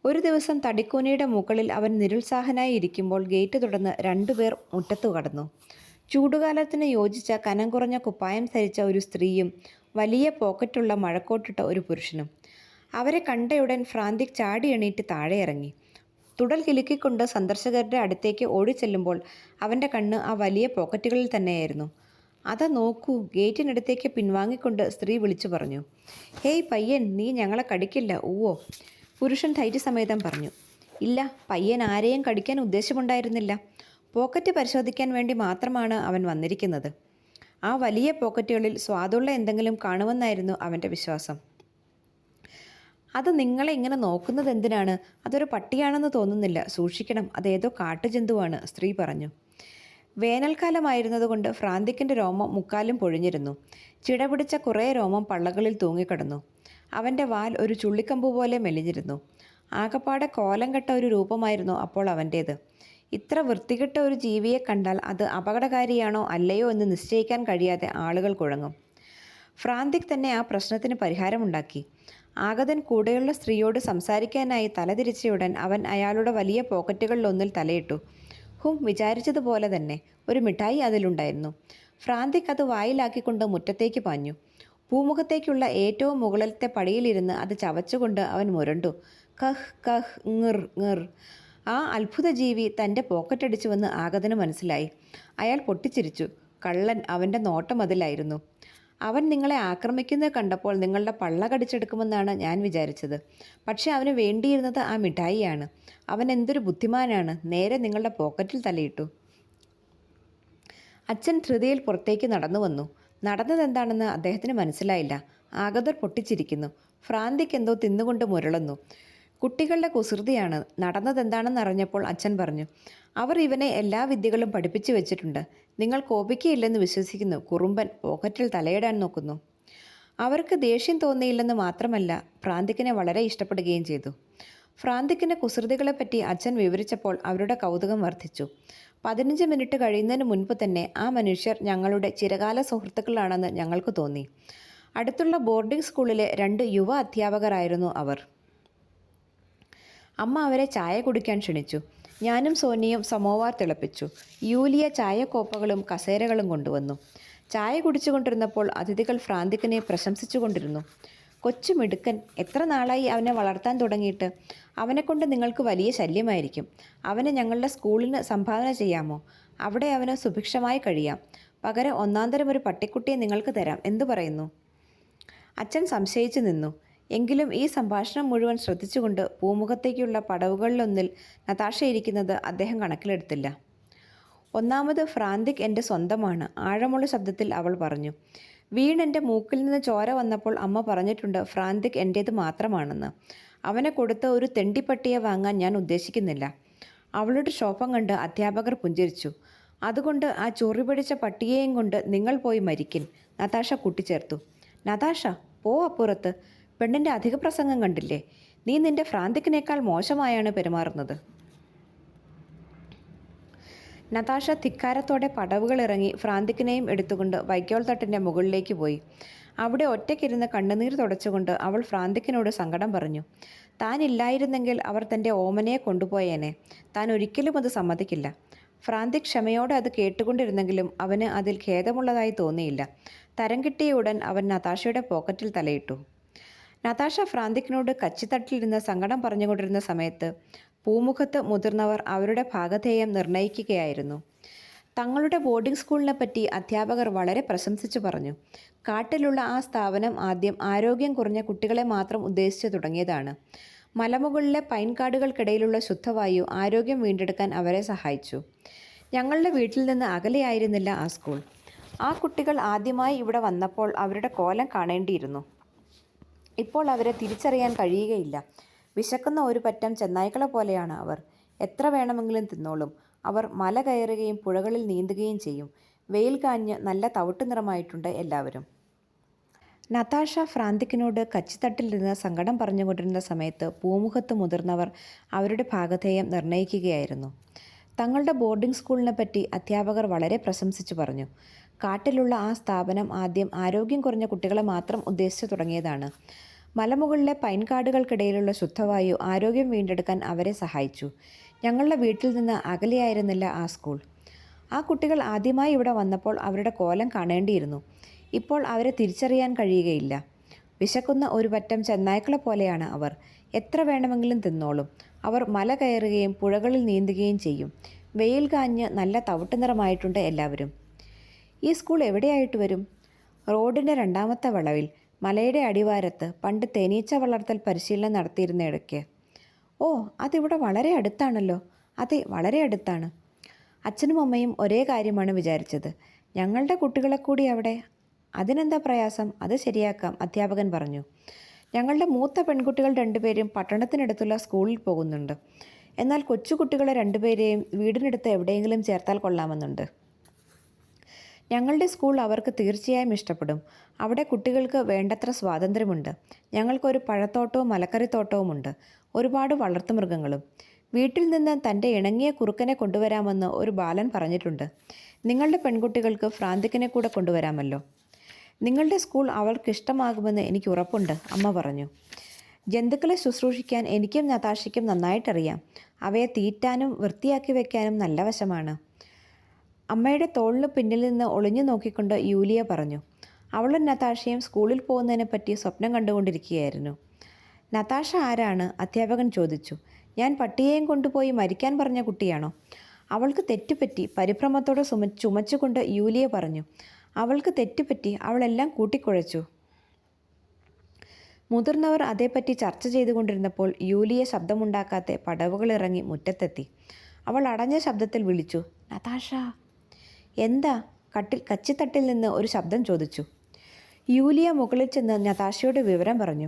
ഒരു ദിവസം തടിക്കൂനയുടെ മുകളിൽ അവൻ നിരുത്സാഹനായി ഇരിക്കുമ്പോൾ ഗേറ്റ് തുറന്ന് 2 പേർ മുറ്റത്തു കടന്നു. ചൂടുകാലത്തിന് യോജിച്ച കനം കുറഞ്ഞ കുപ്പായം ധരിച്ച ഒരു സ്ത്രീയും വലിയ പോക്കറ്റുള്ള മഴക്കോട്ടിട്ട ഒരു പുരുഷനും. അവരെ കണ്ടയുടൻ ഫ്രാന്തിക് ചാടി എണീറ്റ് താഴെ ഇറങ്ങി. തുടൽ കിലുക്കിക്കൊണ്ട് സന്ദർശകരുടെ അടുത്തേക്ക് ഓടിച്ചെല്ലുമ്പോൾ അവൻ്റെ കണ്ണ് ആ വലിയ പോക്കറ്റുകളിൽ തന്നെയായിരുന്നു. അതാ നോക്കൂ, ഗേറ്റിനടുത്തേക്ക് പിൻവാങ്ങിക്കൊണ്ട് സ്ത്രീ വിളിച്ചു പറഞ്ഞു. ഹേയ് പയ്യൻ, നീ ഞങ്ങളെ കടിക്കില്ല ഊവോ? പുരുഷൻ ധൈര്യസമേതം പറഞ്ഞു. ഇല്ല, പയ്യൻ ആരെയും കടിക്കാൻ ഉദ്ദേശമുണ്ടായിരുന്നില്ല. പോക്കറ്റ് പരിശോധിക്കാൻ വേണ്ടി മാത്രമാണ് അവൻ വന്നിരിക്കുന്നത്. ആ വലിയ പോക്കറ്റുകളിൽ സ്വാദുള്ള എന്തെങ്കിലും കാണുമെന്നായിരുന്നു അവൻ്റെ വിശ്വാസം. അത് നിങ്ങളെ ഇങ്ങനെ നോക്കുന്നത് എന്തിനാണ്? അതൊരു പട്ടിയാണെന്ന് തോന്നുന്നില്ല. സൂക്ഷിക്കണം, അതേതോ കാട്ടുജന്തുവാണ്, സ്ത്രീ പറഞ്ഞു. വേനൽക്കാലമായിരുന്നതുകൊണ്ട് ഫ്രാന്തിക്കിൻ്റെ രോമം മുക്കാലും പൊഴിഞ്ഞിരുന്നു. ചിടപിടിച്ച കുറേ രോമം പള്ളകളിൽ തൂങ്ങിക്കിടന്നു. അവൻ്റെ വാൽ ഒരു ചുള്ളിക്കമ്പ് പോലെ മെലിഞ്ഞിരുന്നു. ആകപ്പാടെ കോലം കെട്ട ഒരു രൂപമായിരുന്നു അപ്പോൾ അവൻ്റേത്. ഇത്ര വൃത്തികെട്ട ഒരു ജീവിയെ കണ്ടാൽ അത് അപകടകാരിയാണോ അല്ലയോ എന്ന് നിശ്ചയിക്കാൻ കഴിയാതെ ആളുകൾ കുഴങ്ങും. ഫ്രാന്തിക് തന്നെ ആ പ്രശ്നത്തിന് പരിഹാരമുണ്ടാക്കി. ആഗതൻ കൂടെയുള്ള സ്ത്രീയോട് സംസാരിക്കാനായി തലതിരിച്ചയുടൻ അവൻ അയാളുടെ വലിയ പോക്കറ്റുകളിലൊന്നിൽ തലയിട്ടു. വിചാരിച്ചതുപോലെ തന്നെ ഒരു മിഠായി അതിലുണ്ടായിരുന്നു. ഫ്രാന്തിക് അത് വായിലാക്കിക്കൊണ്ട് മുറ്റത്തേക്ക് പാഞ്ഞു. പൂമുഖത്തേക്കുള്ള ഏറ്റവും മുകളിലത്തെ പടിയിലിരുന്ന് അത് ചവച്ചുകൊണ്ട് അവൻ മുരണ്ടു. കഹ് കഹ് ങ്ങിർ ങ്ങിർ. ആ അത്ഭുത ജീവി തൻ്റെ പോക്കറ്റടിച്ചുവെന്ന് ആഗതന് മനസ്സിലായി. അയാൾ പൊട്ടിച്ചിരിച്ചു. കള്ളൻ അവൻ്റെ നോട്ടം അതിലായിരുന്നു. അവൻ നിങ്ങളെ ആക്രമിക്കുന്നത് കണ്ടപ്പോൾ നിങ്ങളുടെ പള്ള കടിച്ചെടുക്കുമെന്നാണ് ഞാൻ വിചാരിച്ചത്. പക്ഷെ അവന് വേണ്ടിയിരുന്നത് ആ മിഠായിയാണ്. അവൻ എന്തൊരു ബുദ്ധിമാനാണ്, നേരെ നിങ്ങളുടെ പോക്കറ്റിൽ തലയിട്ടു. അച്ഛൻ ധൃതിയിൽ പുറത്തേക്ക് നടന്നു വന്നു. നടന്നതെന്താണെന്ന് അദ്ദേഹത്തിന് മനസ്സിലായില്ല. ആഗതർ പൊട്ടിച്ചിരിക്കുന്നു. ഫ്രാന്തിക് എന്തോ തിന്നുകൊണ്ട് മുരളുന്നു. കുട്ടികളുടെ കുസൃതിയാണ്. നടന്നതെന്താണെന്ന് അറിഞ്ഞപ്പോൾ അച്ഛൻ പറഞ്ഞു, അവർ ഇവനെ എല്ലാ വിദ്യകളും പഠിപ്പിച്ചു വെച്ചിട്ടുണ്ട്. നിങ്ങൾ കോപിക്കയില്ലെന്ന് വിശ്വസിക്കുന്നു. കുറുമ്പൻ പോക്കറ്റിൽ തലയിടാൻ നോക്കുന്നു. അവർക്ക് ദേഷ്യം തോന്നിയില്ലെന്ന് മാത്രമല്ല, ഫ്രാന്തിക്കിനെ വളരെ ഇഷ്ടപ്പെടുകയും ചെയ്തു. ഫ്രാന്തിക്കിൻ്റെ കുസൃതികളെപ്പറ്റി അച്ഛൻ വിവരിച്ചപ്പോൾ അവരുടെ കൗതുകം വർദ്ധിച്ചു. 15 മിനിറ്റ് കഴിയുന്നതിന് മുൻപ് തന്നെ ആ മനുഷ്യർ ഞങ്ങളുടെ ചിരകാല സുഹൃത്തുക്കളാണെന്ന് ഞങ്ങൾക്ക് തോന്നി. അടുത്തുള്ള ബോർഡിംഗ് സ്കൂളിലെ 2 യുവ അധ്യാപകരായിരുന്നു അവർ. അമ്മ അവരെ ചായ കുടിക്കാൻ ക്ഷണിച്ചു. ഞാനും സോനിയും സമോവാർ തിളപ്പിച്ചു. യൂലിയ ചായക്കോപ്പകളും കസേരകളും കൊണ്ടുവന്നു. ചായ കുടിച്ചുകൊണ്ടിരുന്നപ്പോൾ അതിഥികൾ ഫ്രാന്തിക്കിനെ പ്രശംസിച്ചുകൊണ്ടിരുന്നു. കൊച്ചു മിടുക്കൻ, എത്ര നാളായി അവനെ വളർത്താൻ തുടങ്ങിയിട്ട്. അവനെക്കൊണ്ട് നിങ്ങൾക്ക് വലിയ ശല്യമായിരിക്കും. അവനെ ഞങ്ങളുടെ സ്കൂളിന് സംഭാവന ചെയ്യാമോ? അവിടെ അവന് സുഭിക്ഷമായി കഴിയാം. പകരം ഒന്നാന്തരം ഒരു പട്ടിക്കുട്ടിയെ നിങ്ങൾക്ക് തരാം. എന്തു പറയുന്നു? അച്ഛൻ സംശയിച്ചു നിന്നു. എങ്കിലും ഈ സംഭാഷണം മുഴുവൻ ശ്രദ്ധിച്ചുകൊണ്ട് പൂമുഖത്തേക്കുള്ള പടവുകളിലൊന്നിൽ നതാഷ ഇരിക്കുന്നത് അദ്ദേഹം കണക്കിലെടുത്തില്ല. ഒന്നാമത് ഫ്രാന്തിക് എൻ്റെ സ്വന്തമാണ്, ആഴമുള്ള ശബ്ദത്തിൽ അവൾ പറഞ്ഞു. വീണെൻ്റെ മൂക്കിൽ നിന്ന് ചോര വന്നപ്പോൾ അമ്മ പറഞ്ഞിട്ടുണ്ട് ഫ്രാന്തിക് എൻ്റേത് മാത്രമാണെന്ന്. അവനെ കൊടുത്ത് ഒരു തെണ്ടിപ്പട്ടിയെ വാങ്ങാൻ ഞാൻ ഉദ്ദേശിക്കുന്നില്ല. അവളുടെ ശോഭം കണ്ട് അധ്യാപകർ പുഞ്ചിരിച്ചു. അതുകൊണ്ട് ആ ചൊറി പിടിച്ച പട്ടിയെയും കൊണ്ട് നിങ്ങൾ പോയി മരിക്കിൻ, നതാഷ കൂട്ടിച്ചേർത്തു. നതാഷ, പോ അപ്പുറത്ത്. പെണ്ണിൻ്റെ അധിക പ്രസംഗം കണ്ടില്ലേ? നീ നിൻ്റെ ഫ്രാന്തിക്കിനേക്കാൾ മോശമായാണ് പെരുമാറുന്നത്. നതാഷ ധിക്കാരത്തോടെ പടവുകളിറങ്ങി ഫ്രാന്തിക്കിനെയും എടുത്തുകൊണ്ട് വൈക്കോൽ തട്ടിൻ്റെ മുകളിലേക്ക് പോയി. അവിടെ ഒറ്റയ്ക്കിരുന്ന് കണ്ണുനീർ തുടച്ചുകൊണ്ട് അവൾ ഫ്രാന്തിക്കിനോട് സങ്കടം പറഞ്ഞു. താൻ ഇല്ലായിരുന്നെങ്കിൽ അവർ തൻ്റെ ഓമനയെ കൊണ്ടുപോയേനെ. താൻ ഒരിക്കലും അത് സമ്മതിക്കില്ല. ഫ്രാന്തിക് ക്ഷമയോടെ അത് കേട്ടുകൊണ്ടിരുന്നെങ്കിലും അവന് അതിൽ ഖേദമുള്ളതായി തോന്നിയില്ല. തരം കിട്ടിയ ഉടൻ അവൻ നതാഷയുടെ പോക്കറ്റിൽ തലയിട്ടു. നതാഷ ഫ്രാന്തിക്കിനോട് കച്ചിത്തട്ടിലിരുന്ന് സങ്കടം പറഞ്ഞുകൊണ്ടിരുന്ന സമയത്ത് പൂമുഖത്ത് മുതിർന്നവർ അവരുടെ ഭാഗധേയം നിർണയിക്കുകയായിരുന്നു. തങ്ങളുടെ ബോർഡിംഗ് സ്കൂളിനെ പറ്റി അധ്യാപകർ വളരെ പ്രശംസിച്ചു പറഞ്ഞു. കാട്ടിലുള്ള ആ സ്ഥാപനം ആദ്യം ആരോഗ്യം കുറഞ്ഞ കുട്ടികളെ മാത്രം ഉദ്ദേശിച്ചു തുടങ്ങിയതാണ്. മലമുകളിലെ പൈൻകാടുകൾക്കിടയിലുള്ള ശുദ്ധവായു ആരോഗ്യം വീണ്ടെടുക്കാൻ അവരെ സഹായിച്ചു. ഞങ്ങളുടെ വീട്ടിൽ നിന്ന് അകലെയായിരുന്നില്ല ആ സ്കൂൾ. ആ കുട്ടികൾ ആദ്യമായി ഇവിടെ വന്നപ്പോൾ അവരുടെ കോലം കാണേണ്ടിയിരുന്നു. ഇപ്പോൾ അവരെ തിരിച്ചറിയാൻ കഴിയുകയില്ല. വിശക്കുന്ന ഒരു പറ്റം ചെന്നായ്ക്കളെ പോലെയാണ് അവർ. എത്ര വേണമെങ്കിലും തിന്നോളും. അവർ മല കയറുകയും പുഴകളിൽ നീന്തുകയും ചെയ്യും. വെയിൽ കാഞ്ഞ് നല്ല തവിട്ട് നിറമായിട്ടുണ്ട് എല്ലാവരും. നതാഷ ഫ്രാന്തിക്കിനോട് കച്ചിത്തട്ടിലിരുന്ന് സങ്കടം പറഞ്ഞുകൊണ്ടിരുന്ന സമയത്ത് പൂമുഖത്ത് മുതിർന്നവർ അവരുടെ ഭാഗധേയം നിർണയിക്കുകയായിരുന്നു. തങ്ങളുടെ ബോർഡിംഗ് സ്കൂളിനെ പറ്റി അധ്യാപകർ വളരെ പ്രശംസിച്ചു പറഞ്ഞു. കാട്ടിലുള്ള ആ സ്ഥാപനം ആദ്യം ആരോഗ്യം കുറഞ്ഞ കുട്ടികളെ മാത്രം ഉദ്ദേശിച്ചു തുടങ്ങിയതാണ്. മലമുകളിലെ പൈൻകാടുകൾക്കിടയിലുള്ള ശുദ്ധവായു ആരോഗ്യം വീണ്ടെടുക്കാൻ അവരെ സഹായിച്ചു. ഞങ്ങളുടെ വീട്ടിൽ നിന്ന് അകലെയായിരുന്നില്ല ആ സ്കൂൾ. ആ കുട്ടികൾ ആദ്യമായി ഇവിടെ വന്നപ്പോൾ അവരുടെ കോലം കാണേണ്ടിയിരുന്നു. ഇപ്പോൾ അവരെ തിരിച്ചറിയാൻ കഴിയുകയില്ല. വിശക്കുന്ന ഒരു പറ്റം ചെന്നായ്ക്കളെ പോലെയാണ് അവർ. എത്ര വേണമെങ്കിലും തിന്നോളും. അവർ മല കയറുകയും പുഴകളിൽ നീന്തുകയും ചെയ്യും. വെയിൽ കാഞ്ഞ് നല്ല തവിട്ട് നിറമായിട്ടുണ്ട് എല്ലാവരും. ഈ സ്കൂൾ എവിടെയായിട്ട് വരും? റോഡിൻ്റെ രണ്ടാമത്തെ വളവിൽ, മലയുടെ അടിവാരത്ത്, പണ്ട് തേനീച്ച വളർത്തൽ പരിശീലനം നടത്തിയിരുന്ന ഇടയ്ക്ക്. ഓ, അതിവിടെ വളരെ അടുത്താണല്ലോ. അതെ, വളരെ അടുത്താണ്. അച്ഛനും അമ്മയും ഒരേ കാര്യമാണ് വിചാരിച്ചത്. ഞങ്ങളുടെ കുട്ടികളെ കൂടി അവിടെ. അതിനെന്താ പ്രയാസം? അത് ശരിയാക്കാം, അധ്യാപകൻ പറഞ്ഞു. ഞങ്ങളുടെ മൂത്ത പെൺകുട്ടികൾ രണ്ടുപേരും പട്ടണത്തിനടുത്തുള്ള സ്കൂളിൽ പോകുന്നുണ്ട്. എന്നാൽ കൊച്ചുകുട്ടികളെ രണ്ടുപേരെയും വീടിനടുത്ത് എവിടെയെങ്കിലും ചേർത്താൽ കൊള്ളാമെന്നുണ്ട്. ഞങ്ങളുടെ സ്കൂൾ അവർക്ക് തീർച്ചയായും ഇഷ്ടപ്പെടും. അവിടെ കുട്ടികൾക്ക് വേണ്ടത്ര സ്വാതന്ത്ര്യമുണ്ട്. ഞങ്ങൾക്കൊരു പഴത്തോട്ടവും മലക്കറിത്തോട്ടവുമുണ്ട്. ഒരുപാട് വളർത്തുമൃഗങ്ങളും. വീട്ടിൽ നിന്ന് തൻ്റെ ഇണങ്ങിയ കുറുക്കനെ കൊണ്ടുവരാമെന്ന് ഒരു ബാലൻ പറഞ്ഞിട്ടുണ്ട്. നിങ്ങളുടെ പെൺകുട്ടികൾക്ക് ഫ്രാന്തിക്കിനെ കൂടെ കൊണ്ടുവരാമല്ലോ. നിങ്ങളുടെ സ്കൂൾ അവർക്കിഷ്ടമാകുമെന്ന് എനിക്ക് ഉറപ്പുണ്ട്, അമ്മ പറഞ്ഞു. ജന്തുക്കളെ ശുശ്രൂഷിക്കാൻ എനിക്കും നതാഷയ്ക്കും നന്നായിട്ടറിയാം. അവയെ തീറ്റാനും വൃത്തിയാക്കി വയ്ക്കാനും നല്ല വശമാണ്. അമ്മയുടെ തോളിന് പിന്നിൽ നിന്ന് ഒളിഞ്ഞു നോക്കിക്കൊണ്ട് യൂലിയ പറഞ്ഞു. അവളും നതാഷയും സ്കൂളിൽ പോകുന്നതിനെപ്പറ്റി സ്വപ്നം കണ്ടുകൊണ്ടിരിക്കുകയായിരുന്നു. നതാഷ ആരാണ്? അധ്യാപകൻ ചോദിച്ചു. ഞാൻ പട്ടിയെയും കൊണ്ടുപോയി മരിക്കാൻ പറഞ്ഞ കുട്ടിയാണോ? അവൾക്ക് തെറ്റുപറ്റി, പരിഭ്രമത്തോടെ ചുമച്ചുകൊണ്ട് യൂലിയ പറഞ്ഞു. അവൾക്ക് തെറ്റുപറ്റി, അവളെല്ലാം കൂട്ടിക്കുഴച്ചു. മുതിർന്നവർ അതേപ്പറ്റി ചർച്ച ചെയ്തുകൊണ്ടിരുന്നപ്പോൾ യൂലിയ ശബ്ദമുണ്ടാക്കാതെ പടവുകളിറങ്ങി മുറ്റത്തെത്തി. അവൾ അടഞ്ഞ ശബ്ദത്തിൽ വിളിച്ചു, നതാഷ. എന്താ? കച്ചിത്തട്ടിൽ നിന്ന് ഒരു ശബ്ദം ചോദിച്ചു. യൂലിയ മുകളിൽ ചെന്ന് നതാഷയോട് വിവരം പറഞ്ഞു.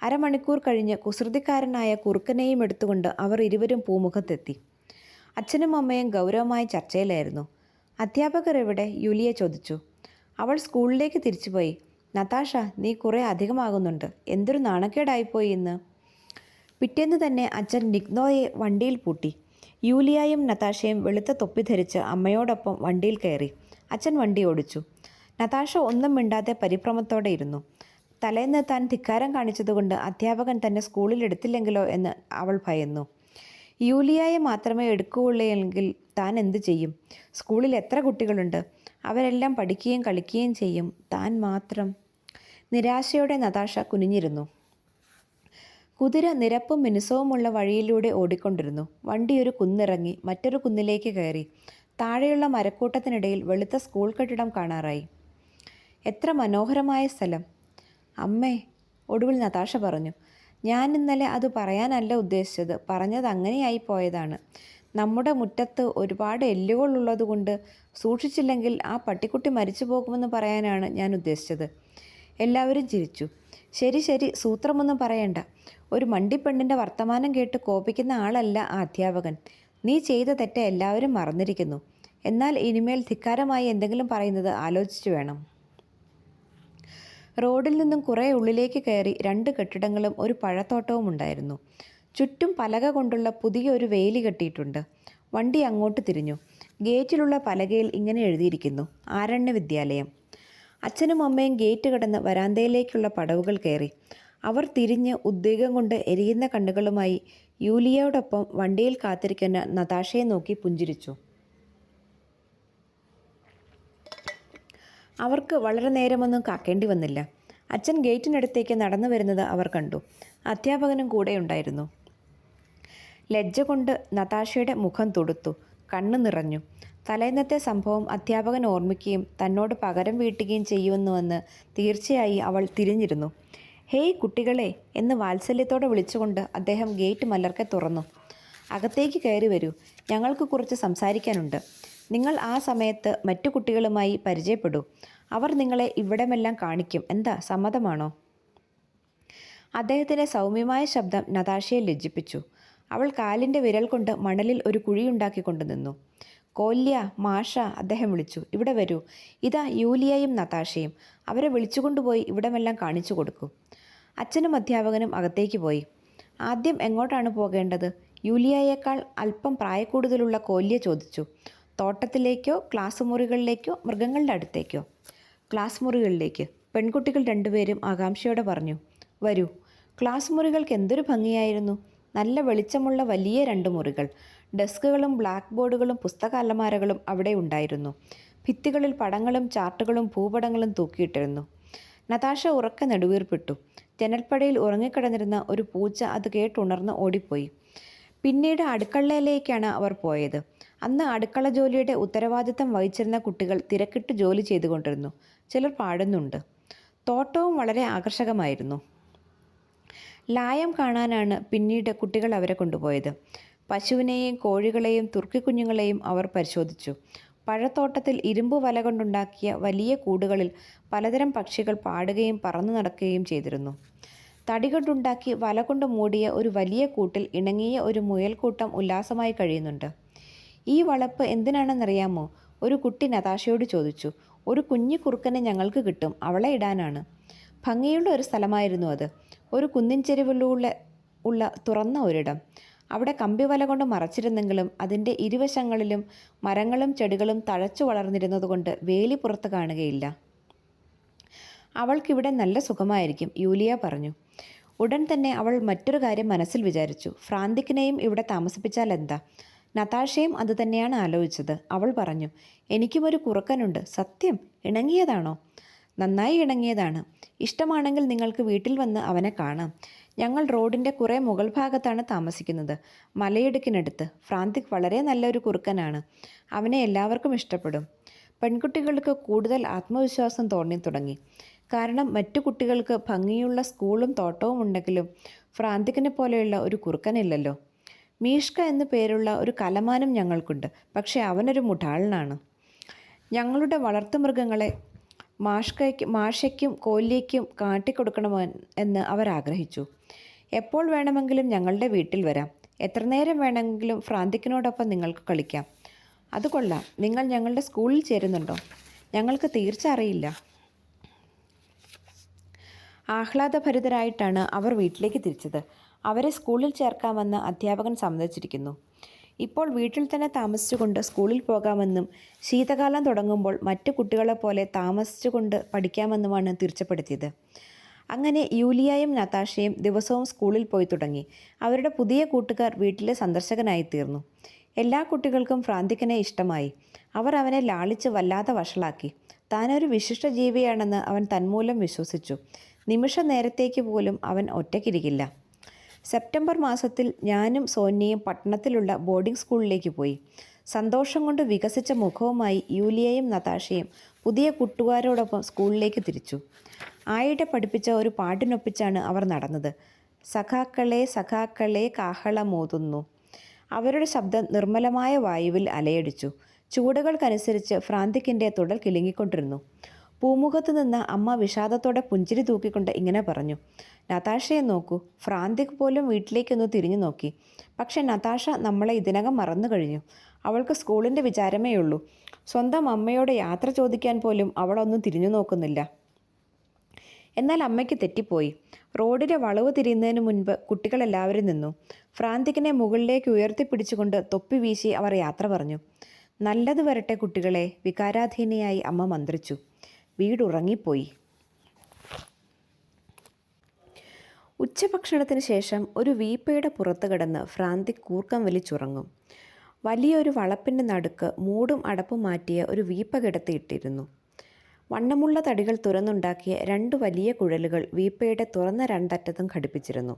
അരമണിക്കൂർ കഴിഞ്ഞ് കുസൃതിക്കാരനായ കുറുക്കനെയും എടുത്തുകൊണ്ട് അവർ ഇരുവരും പൂമുഖത്തെത്തി. അച്ഛനും അമ്മയും ഗൗരവമായ ചർച്ചയിലായിരുന്നു. അധ്യാപകർ എവിടെ? യൂലിയ ചോദിച്ചു. അവൾ സ്കൂളിലേക്ക് തിരിച്ചുപോയി. നതാഷ, നീ കുറേ അധികമാകുന്നുണ്ട്. എന്തൊരു നാണക്കേടായിപ്പോയി ഇന്ന്. പിറ്റേന്ന് തന്നെ അച്ഛൻ നിഗ്നോയെ വണ്ടിയിൽ പൂട്ടി. യൂലിയയും നതാഷയും വെളുത്ത തൊപ്പി ധരിച്ച് അമ്മയോടൊപ്പം വണ്ടിയിൽ കയറി. അച്ഛൻ വണ്ടി ഓടിച്ചു. നതാഷ ഒന്നും മിണ്ടാതെ പരിഭ്രമത്തോടെ ഇരുന്നു. തലേന്ന് താൻ ധിക്കാരം കാണിച്ചതുകൊണ്ട് അധ്യാപകൻ തന്നെ സ്കൂളിൽ എടുത്തില്ലെങ്കിലോ എന്ന് അവൾ ഭയന്നു. യൂലിയായെ മാത്രമേ എടുക്കുകയുള്ളെങ്കിൽ താൻ എന്തു ചെയ്യും? സ്കൂളിൽ എത്ര കുട്ടികളുണ്ട്? അവരെല്ലാം പഠിക്കുകയും കളിക്കുകയും ചെയ്യും. താൻ മാത്രം. നിരാശയോടെ നതാഷ കുനിഞ്ഞിരുന്നു. കുതിര നിരപ്പും മിനുസവുമുള്ള വഴിയിലൂടെ ഓടിക്കൊണ്ടിരുന്നു. വണ്ടി ഒരു കുന്നിറങ്ങി മറ്റൊരു കുന്നിലേക്ക് കയറി. താഴെയുള്ള മരക്കൂട്ടത്തിനിടയിൽ വെളുത്ത സ്കൂൾ കെട്ടിടം കാണാറായി. എത്ര മനോഹരമായ സ്ഥലം! അമ്മേ, ഒടുവിൽ നതാഷ പറഞ്ഞു. ഞാൻ ഇന്നലെ അത് പറയാനല്ല ഉദ്ദേശിച്ചത്. പറഞ്ഞത് അങ്ങനെയായി പോയതാണ്. നമ്മുടെ മുറ്റത്ത് ഒരുപാട് എല്ലുകൾ ഉള്ളതുകൊണ്ട് സൂക്ഷിച്ചില്ലെങ്കിൽ ആ പട്ടിക്കുട്ടി മരിച്ചു പോകുമെന്ന് പറയാനാണ് ഞാൻ ഉദ്ദേശിച്ചത്. എല്ലാവരും ചിരിച്ചു. ശരി ശരി, സൂത്രമൊന്നും പറയണ്ട. ഒരു മണ്ടിപ്പെണ്ണിൻ്റെ വർത്തമാനം കേട്ട് കോപിക്കുന്ന ആളല്ല ആ അധ്യാപകൻ. നീ ചെയ്ത തെറ്റ് എല്ലാവരും മറന്നിരിക്കുന്നു. എന്നാൽ ഇനിമേൽ ധിക്കാരമായി എന്തെങ്കിലും പറയുന്നത് ആലോചിച്ചു വേണം. റോഡിൽ നിന്നും കുറേ ഉള്ളിലേക്ക് കയറി 2 കെട്ടിടങ്ങളും ഒരു പഴത്തോട്ടവും ഉണ്ടായിരുന്നു. ചുറ്റും പലക കൊണ്ടുള്ള പുതിയൊരു വേലി കെട്ടിയിട്ടുണ്ട്. വണ്ടി അങ്ങോട്ട് തിരിഞ്ഞു. ഗേറ്റിലുള്ള പലകയിൽ ഇങ്ങനെ എഴുതിയിരിക്കുന്നു: ആരണ്യ വിദ്യാലയം. അച്ഛനും അമ്മയും ഗേറ്റ് കടന്ന് വരാന്തയിലേക്കുള്ള പടവുകൾ കയറി. അവർ തിരിഞ്ഞ് ഉദ്വേഗം കൊണ്ട് എരിയുന്ന കണ്ണുകളുമായി യൂലിയയോടൊപ്പം വണ്ടിയിൽ കാത്തിരിക്കുന്ന നതാഷയെ നോക്കി പുഞ്ചിരിച്ചു. അവർക്ക് വളരെ നേരമൊന്നും കാക്കേണ്ടി വന്നില്ല. അച്ഛൻ ഗേറ്റിനടുത്തേക്ക് നടന്നു വരുന്നത് അവർ കണ്ടു. അധ്യാപകനും കൂടെ ഉണ്ടായിരുന്നു. ലജ്ജ കൊണ്ട് നതാഷയുടെ മുഖം തുടുത്തു. കണ്ണു നിറഞ്ഞു. തലേന്നത്തെ സംഭവം അധ്യാപകൻ ഓർമ്മിക്കുകയും തന്നോട് പകരം വീട്ടുകയും ചെയ്യുമെന്നുവെന്ന് തീർച്ചയായി അവൾ തിരിഞ്ഞിരുന്നു. ഹേയ് കുട്ടികളെ എന്ന് വാത്സല്യത്തോടെ വിളിച്ചുകൊണ്ട് അദ്ദേഹം ഗേറ്റ് മലർക്കെ തുറന്നു. അകത്തേക്ക് കയറി വരൂ, ഞങ്ങൾക്ക് കുറച്ച് സംസാരിക്കാനുണ്ട്. നിങ്ങൾ ആ സമയത്ത് മറ്റു കുട്ടികളുമായി പരിചയപ്പെടൂ. അവർ നിങ്ങളെ ഇവിടമെല്ലാം കാണിക്കും. എന്താ, സമ്മതമാണോ? അദ്ദേഹത്തിൻ്റെ സൗമ്യമായ ശബ്ദം നതാഷയെ ലജ്ജിപ്പിച്ചു. അവൾ കാലിൻ്റെ വിരൽ കൊണ്ട് മണലിൽ ഒരു കുഴിയുണ്ടാക്കിക്കൊണ്ട് നിന്നു. കോല്യ, മാഷ, അദ്ദേഹം വിളിച്ചു. ഇവിടെ വരൂ. ഇതാ യൂലിയയും നതാഷയും. അവരെ വിളിച്ചുകൊണ്ടുപോയി ഇവിടമെല്ലാം കാണിച്ചു കൊടുക്കൂ. അച്ഛനും അധ്യാപകനും അകത്തേക്ക് പോയി. ആദ്യം എങ്ങോട്ടാണ് പോകേണ്ടത്? യൂലിയയേക്കാൾ അല്പം പ്രായക്കൂടുതലുള്ള കോല്യ ചോദിച്ചു. തോട്ടത്തിലേക്കോ ക്ലാസ് മുറികളിലേക്കോ മൃഗങ്ങളുടെ അടുത്തേക്കോ? ക്ലാസ് മുറികളിലേക്ക്, പെൺകുട്ടികൾ 2 പേരും ആകാംക്ഷയോടെ പറഞ്ഞു. വരൂ. ക്ലാസ് മുറികൾക്ക് എന്തൊരു ഭംഗിയായിരുന്നു. നല്ല വെളിച്ചമുള്ള വലിയ 2 മുറികൾ. ഡെസ്കുകളും ബ്ലാക്ക് ബോർഡുകളും പുസ്തക അലമാരകളും അവിടെ ഉണ്ടായിരുന്നു. ഭിത്തികളിൽ പടങ്ങളും ചാർട്ടുകളും ഭൂപടങ്ങളും തൂക്കിയിട്ടിരുന്നു. നതാഷ ഉറക്കെ നെടുവീർപ്പിട്ടു. ജനൽപ്പടയിൽ ഉറങ്ങിക്കിടന്നിരുന്ന ഒരു പൂച്ച അത് കേട്ടുണർന്ന് ഓടിപ്പോയി. പിന്നീട് അടുക്കളയിലേക്കാണ് അവർ പോയത്. അന്ന് അടുക്കള ജോലിയുടെ ഉത്തരവാദിത്തം വഹിച്ചിരുന്ന കുട്ടികൾ തിരക്കിട്ട് ജോലി ചെയ്തുകൊണ്ടിരുന്നു. ചിലർ പാടുന്നുണ്ട്. തോട്ടവും വളരെ ആകർഷകമായിരുന്നു. ലായം കാണാനാണ് പിന്നീട് കുട്ടികൾ അവരെ കൊണ്ടുപോയത്. പശുവിനെയും കോഴികളെയും തുർക്കിക്കുഞ്ഞുങ്ങളെയും അവർ പരിശോധിച്ചു. പഴത്തോട്ടത്തിൽ ഇരുമ്പ് വല കൊണ്ടുണ്ടാക്കിയ വലിയ കൂടുകളിൽ പലതരം പക്ഷികൾ പാടുകയും പറന്നു നടക്കുകയും ചെയ്തിരുന്നു. തടികൊണ്ടുണ്ടാക്കി വല കൊണ്ട് മൂടിയ ഒരു വലിയ കൂട്ടിൽ ഇണങ്ങിയ ഒരു മുയൽക്കൂട്ടം ഉല്ലാസമായി കഴിയുന്നുണ്ട്. ഈ വളപ്പ് എന്തിനാണെന്നറിയാമോ? ഒരു കുട്ടി നതാഷയോട് ചോദിച്ചു. ഒരു കുഞ്ഞു കുറുക്കനെ ഞങ്ങൾക്ക് കിട്ടും, അവളെ ഇടാനാണ്. ഭംഗിയുള്ള ഒരു സ്ഥലമായിരുന്നു അത്. ഒരു കുന്നിൻ ചെരുവിലുള്ള തുറന്ന ഒരിടം. അവിടെ കമ്പിവല കൊണ്ട് മറച്ചിരുന്നെങ്കിലും അതിൻ്റെ ഇരുവശങ്ങളിലും മരങ്ങളും ചെടികളും തഴച്ചു വളർന്നിരുന്നതുകൊണ്ട് വേലി പുറത്ത് കാണുകയില്ല. അവൾക്കിവിടെ നല്ല സുഖമായിരിക്കും, യൂലിയ പറഞ്ഞു. ഉടൻ തന്നെ അവൾ മറ്റൊരു കാര്യം മനസ്സിൽ വിചാരിച്ചു. ഫ്രാന്തിക്കിനെയും ഇവിടെ താമസിപ്പിച്ചാൽ എന്താ? നതാഷയും അതുതന്നെയാണ് ആലോചിച്ചത്. അവൾ പറഞ്ഞു, എനിക്കും ഒരു കുറുക്കനുണ്ട്. സത്യം? ഇണങ്ങിയതാണോ? നന്നായി ഇണങ്ങിയതാണ്. ഇഷ്ടമാണെങ്കിൽ നിങ്ങൾക്ക് വീട്ടിൽ വന്ന് അവനെ കാണാം. ഞങ്ങൾ റോഡിൻ്റെ കുറേ മുകൾ ഭാഗത്താണ് താമസിക്കുന്നത്, മലയിടുക്കിനടുത്ത്. ഫ്രാന്തിക് വളരെ നല്ലൊരു കുറുക്കനാണ്. അവനെ എല്ലാവർക്കും ഇഷ്ടപ്പെടും. പെൺകുട്ടികൾക്ക് കൂടുതൽ ആത്മവിശ്വാസം തോന്നി തുടങ്ങി. കാരണം മറ്റു കുട്ടികൾക്ക് ഭംഗിയുള്ള സ്കൂളും തോട്ടവും ഉണ്ടെങ്കിലും ഫ്രാന്തിക്കിനെ പോലെയുള്ള ഒരു കുറുക്കനില്ലല്ലോ. മീഷ്ക എന്നു പേരുള്ള ഒരു കലമാനും ഞങ്ങൾക്കുണ്ട്. പക്ഷേ അവനൊരു മുഠാളനാണ്. ഞങ്ങളുടെ വളർത്തുമൃഗങ്ങളെ മാഷയ്ക്കും കോല്യയ്ക്കും കാട്ടിക്കൊടുക്കണമെന്ന് അവരാഗ്രഹിച്ചു. എപ്പോൾ വേണമെങ്കിലും ഞങ്ങളുടെ വീട്ടിൽ വരാം. എത്ര നേരം വേണമെങ്കിലും ഫ്രാന്തിക്കിനോടൊപ്പം നിങ്ങൾക്ക് കളിക്കാം. അത് കൊള്ളാം. നിങ്ങൾ ഞങ്ങളുടെ സ്കൂളിൽ ചേരുന്നുണ്ടോ? ഞങ്ങൾക്ക് തീർച്ച അറിയില്ല. ആഹ്ലാദഭരിതരായിട്ടാണ് അവർ വീട്ടിലേക്ക് തിരിച്ചത്. അവരെ സ്കൂളിൽ ചേർക്കാമെന്ന് അധ്യാപകൻ സമ്മതിച്ചിരിക്കുന്നു. ഇപ്പോൾ വീട്ടിൽ തന്നെ താമസിച്ചുകൊണ്ട് സ്കൂളിൽ പോകാമെന്നും ശീതകാലം തുടങ്ങുമ്പോൾ മറ്റു കുട്ടികളെപ്പോലെ താമസിച്ചുകൊണ്ട് പഠിക്കാമെന്നുമാണ് തീർച്ചപ്പെടുത്തിയത്. അങ്ങനെ യൂലിയയും നതാഷയും ദിവസവും സ്കൂളിൽ പോയി തുടങ്ങി. അവരുടെ പുതിയ കൂട്ടുകാർ വീട്ടിലെ സന്ദർശകനായിത്തീർന്നു. എല്ലാ കുട്ടികൾക്കും ഫ്രാന്തിക്കിനെ ഇഷ്ടമായി. അവർ അവനെ ലാളിച്ച് വല്ലാതെ വഷളാക്കി. താനൊരു വിശിഷ്ട ജീവിയാണെന്ന് അവൻ തന്മൂലം വിശ്വസിച്ചു. നിമിഷ നേരത്തേക്ക് പോലും അവൻ ഒറ്റയ്ക്കിരിക്കില്ല. സെപ്റ്റംബർ മാസത്തിൽ ഞാനും സോന്യയും പട്ടണത്തിലുള്ള ബോർഡിംഗ് സ്കൂളിലേക്ക് പോയി. സന്തോഷം കൊണ്ട് വികസിച്ച മുഖവുമായി യൂലിയയും നതാഷയും പുതിയ കൂട്ടുകാരോടൊപ്പം സ്കൂളിലേക്ക് തിരിച്ചു. ആയിടെ പഠിപ്പിച്ച ഒരു പാട്ടിനൊപ്പിച്ചാണ് അവർ നടന്നത്. സഖാക്കളെ സഖാക്കളെ കാഹളമോതുന്നു. അവരുടെ ശബ്ദം നിർമ്മലമായ വായുവിൽ അലയടിച്ചു. ചൂടുകൾക്കനുസരിച്ച് ഫ്രാന്തിക്കിൻ്റെ തുടൽ കിലുങ്ങിക്കൊണ്ടിരുന്നു. പൂമുഖത്ത് നിന്ന് അമ്മ വിഷാദത്തോടെ പുഞ്ചിരി തൂക്കിക്കൊണ്ട് ഇങ്ങനെ പറഞ്ഞു, നതാഷയെ നോക്കൂ. ഫ്രാന്തിക് പോലും വീട്ടിലേക്കൊന്ന് തിരിഞ്ഞു നോക്കി. പക്ഷെ നതാഷ നമ്മളെ ഇതിനകം മറന്നു കഴിഞ്ഞു. അവൾക്ക് സ്കൂളിൻ്റെ വിചാരമേ ഉള്ളൂ. സ്വന്തം അമ്മയോട് യാത്ര ചോദിക്കാൻ പോലും അവളൊന്നും തിരിഞ്ഞു നോക്കുന്നില്ല. എന്നാൽ അമ്മയ്ക്ക് തെറ്റിപ്പോയി. റോഡിലെ വളവ് തിരിയുന്നതിന് മുൻപ് കുട്ടികളെല്ലാവരും നിന്നു. ഫ്രാന്തിക്കിനെ മുകളിലേക്ക് ഉയർത്തിപ്പിടിച്ചുകൊണ്ട് തൊപ്പി വീശി അവർ യാത്ര പറഞ്ഞു. നല്ലത് വരട്ടെ കുട്ടികളെ, വികാരാധീനയായി അമ്മ മന്ത്രിച്ചു. വീടുറങ്ങിപ്പോയി. ഉച്ചഭക്ഷണത്തിന് ശേഷം ഒരു വീപ്പയുടെ പുറത്ത് കിടന്ന് ഫ്രാന്തിക് കൂർക്കം വലിച്ചുറങ്ങും. വലിയൊരു വളപ്പിൻ്റെ നടുക്ക് മൂടും അടപ്പും മാറ്റിയ ഒരു വീപ്പ കിടത്തിയിട്ടിരുന്നു. വണ്ണമുള്ള തടികൾ തുറന്നുണ്ടാക്കിയ 2 വലിയ കുഴലുകൾ വീപ്പയുടെ തുറന്ന രണ്ടറ്റത്തും ഘടിപ്പിച്ചിരുന്നു.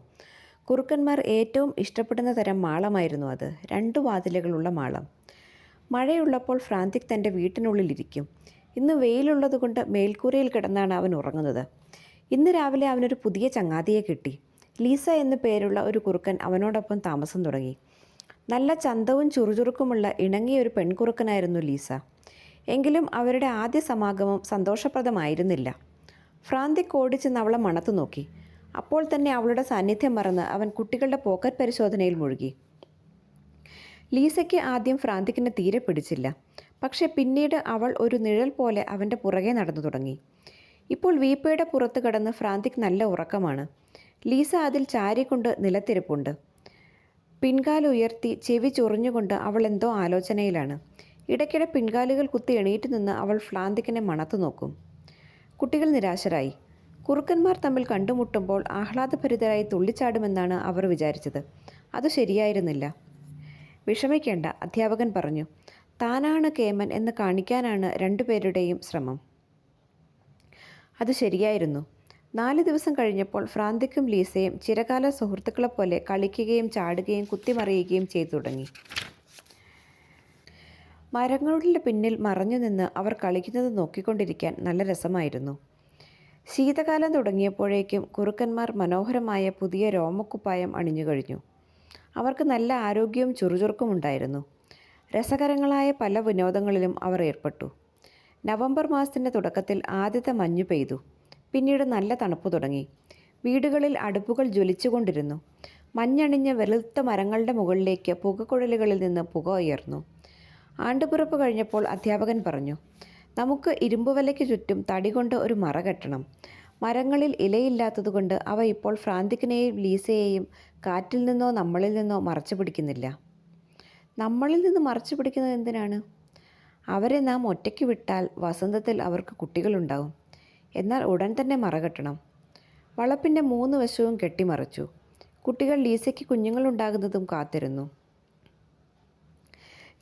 കുറുക്കന്മാർ ഏറ്റവും ഇഷ്ടപ്പെടുന്ന തരം മാളമായിരുന്നു അത്. 2 വാതിലുകളുള്ള മാളം. മഴയുള്ളപ്പോൾ ഫ്രാന്തിക് തൻ്റെ വീട്ടിനുള്ളിലിരിക്കും. ഇന്ന് വെയിലുള്ളതുകൊണ്ട് മേൽക്കൂരയിൽ കിടന്നാണ് അവൻ ഉറങ്ങുന്നത്. ഇന്ന് രാവിലെ അവനൊരു പുതിയ ചങ്ങാതിയെ കിട്ടി. ലീസ എന്നു പേരുള്ള ഒരു കുറുക്കൻ അവനോടൊപ്പം താമസം തുടങ്ങി. നല്ല ചന്തവും ചുറുചുറുക്കുമുള്ള ഇണങ്ങിയ ഒരു പെൺകുറുക്കനായിരുന്നു ലീസ. എങ്കിലും അവരുടെ ആദ്യ സമാഗമം സന്തോഷപ്രദമായിരുന്നില്ല. ഫ്രാന്തിക് ഓടിച്ചെന്ന് അവളെ മണത്തു നോക്കി. അപ്പോൾ തന്നെ അവളുടെ സാന്നിധ്യം മറന്ന് അവൻ കുട്ടികളുടെ പോക്കറ്റ് പരിശോധനയിൽ മുഴുകി. ലീസയ്ക്ക് ആദ്യം ഫ്രാന്തിക്കിനെ തീരെ പിടിച്ചില്ല. പക്ഷെ പിന്നീട് അവൾ ഒരു നിഴൽ പോലെ അവൻ്റെ പുറകെ നടന്നു തുടങ്ങി. ഇപ്പോൾ വീപ്പയുടെ പുറത്ത് കിടന്ന് ഫ്രാന്തിക് നല്ല ഉറക്കമാണ്. ലീസ അതിൽ ചാരിക്കൊണ്ട് നിലത്തിരിപ്പുണ്ട്. പിൻകാലുയർത്തി ചെവി ചൊറിഞ്ഞുകൊണ്ട് അവൾ എന്തോ ആലോചനയിലാണ്. ഇടയ്ക്കിടെ പിൻകാലുകൾ കുത്തി എണീറ്റ് നിന്ന് അവൾ ഫ്രാന്തിക്കിനെ മണത്തു നോക്കും. കുട്ടികൾ നിരാശരായി. കുറുക്കന്മാർ തമ്മിൽ കണ്ടുമുട്ടുമ്പോൾ ആഹ്ലാദഭരിതരായി തുള്ളിച്ചാടുമെന്നാണ് അവർ വിചാരിച്ചത്. അത് ശരിയായിരുന്നില്ല. വിഷമിക്കേണ്ട, അധ്യാപകൻ പറഞ്ഞു. താനാണ് കേമൻ എന്ന് കാണിക്കാനാണ് 2 പേരുടെയും ശ്രമം. അത് ശരിയായിരുന്നു. 4 ദിവസം കഴിഞ്ഞപ്പോൾ ഫ്രാന്തിക്കും ലീസയും ചിരകാല സുഹൃത്തുക്കളെപ്പോലെ കളിക്കുകയും ചാടുകയും കുത്തിമറിയുകയും ചെയ്തു തുടങ്ങി. മരങ്ങളുടെ പിന്നിൽ മറഞ്ഞു നിന്ന് അവർ കളിക്കുന്നത് നോക്കിക്കൊണ്ടിരിക്കാൻ നല്ല രസമായിരുന്നു. ശീതകാലം തുടങ്ങിയപ്പോഴേക്കും കുറുക്കന്മാർ മനോഹരമായ പുതിയ രോമക്കുപ്പായം അണിഞ്ഞു കഴിഞ്ഞു. അവർക്ക് നല്ല ആരോഗ്യവും ചുറുചുറുക്കും ഉണ്ടായിരുന്നു. രസകരങ്ങളായ പല വിനോദങ്ങളിലും അവർ ഏർപ്പെട്ടു. നവംബർ മാസത്തിൻ്റെ തുടക്കത്തിൽ ആദ്യത്തെ മഞ്ഞു പെയ്തു. പിന്നീട് നല്ല തണുപ്പ് തുടങ്ങി. വീടുകളിൽ അടുപ്പുകൾ ജ്വലിച്ചുകൊണ്ടിരുന്നു. മഞ്ഞണിഞ്ഞ വെളുത്ത മരങ്ങളുടെ മുകളിലേക്ക് പുകക്കുഴലുകളിൽ നിന്ന് പുക ഉയർന്നു. ആണ്ടുപിറപ്പ് കഴിഞ്ഞപ്പോൾ അധ്യാപകൻ പറഞ്ഞു, നമുക്ക് ഇരുമ്പുവലയ്ക്ക് ചുറ്റും തടി കൊണ്ട് ഒരു മറ കെട്ടണം. മരങ്ങളിൽ ഇലയില്ലാത്തതുകൊണ്ട് അവ ഇപ്പോൾ ഫ്രാന്തിക്കിനെയും ലീസയെയും കാറ്റിൽ നിന്നോ നമ്മളിൽ നിന്നോ മറച്ചു പിടിക്കുന്നില്ല. നമ്മളിൽ നിന്ന് മറച്ചു പിടിക്കുന്നത് എന്തിനാണ്? അവരെ നാം ഒറ്റയ്ക്ക് വിട്ടാൽ വസന്തത്തിൽ അവർക്ക് കുട്ടികളുണ്ടാവും. എന്നാൽ ഉടൻ തന്നെ മറകെട്ടണം. വളപ്പിൻ്റെ 3 വശവും കെട്ടിമറച്ചു. കുട്ടികൾ ലീസയ്ക്ക് കുഞ്ഞുങ്ങളുണ്ടാകുന്നതും കാത്തിരുന്നു.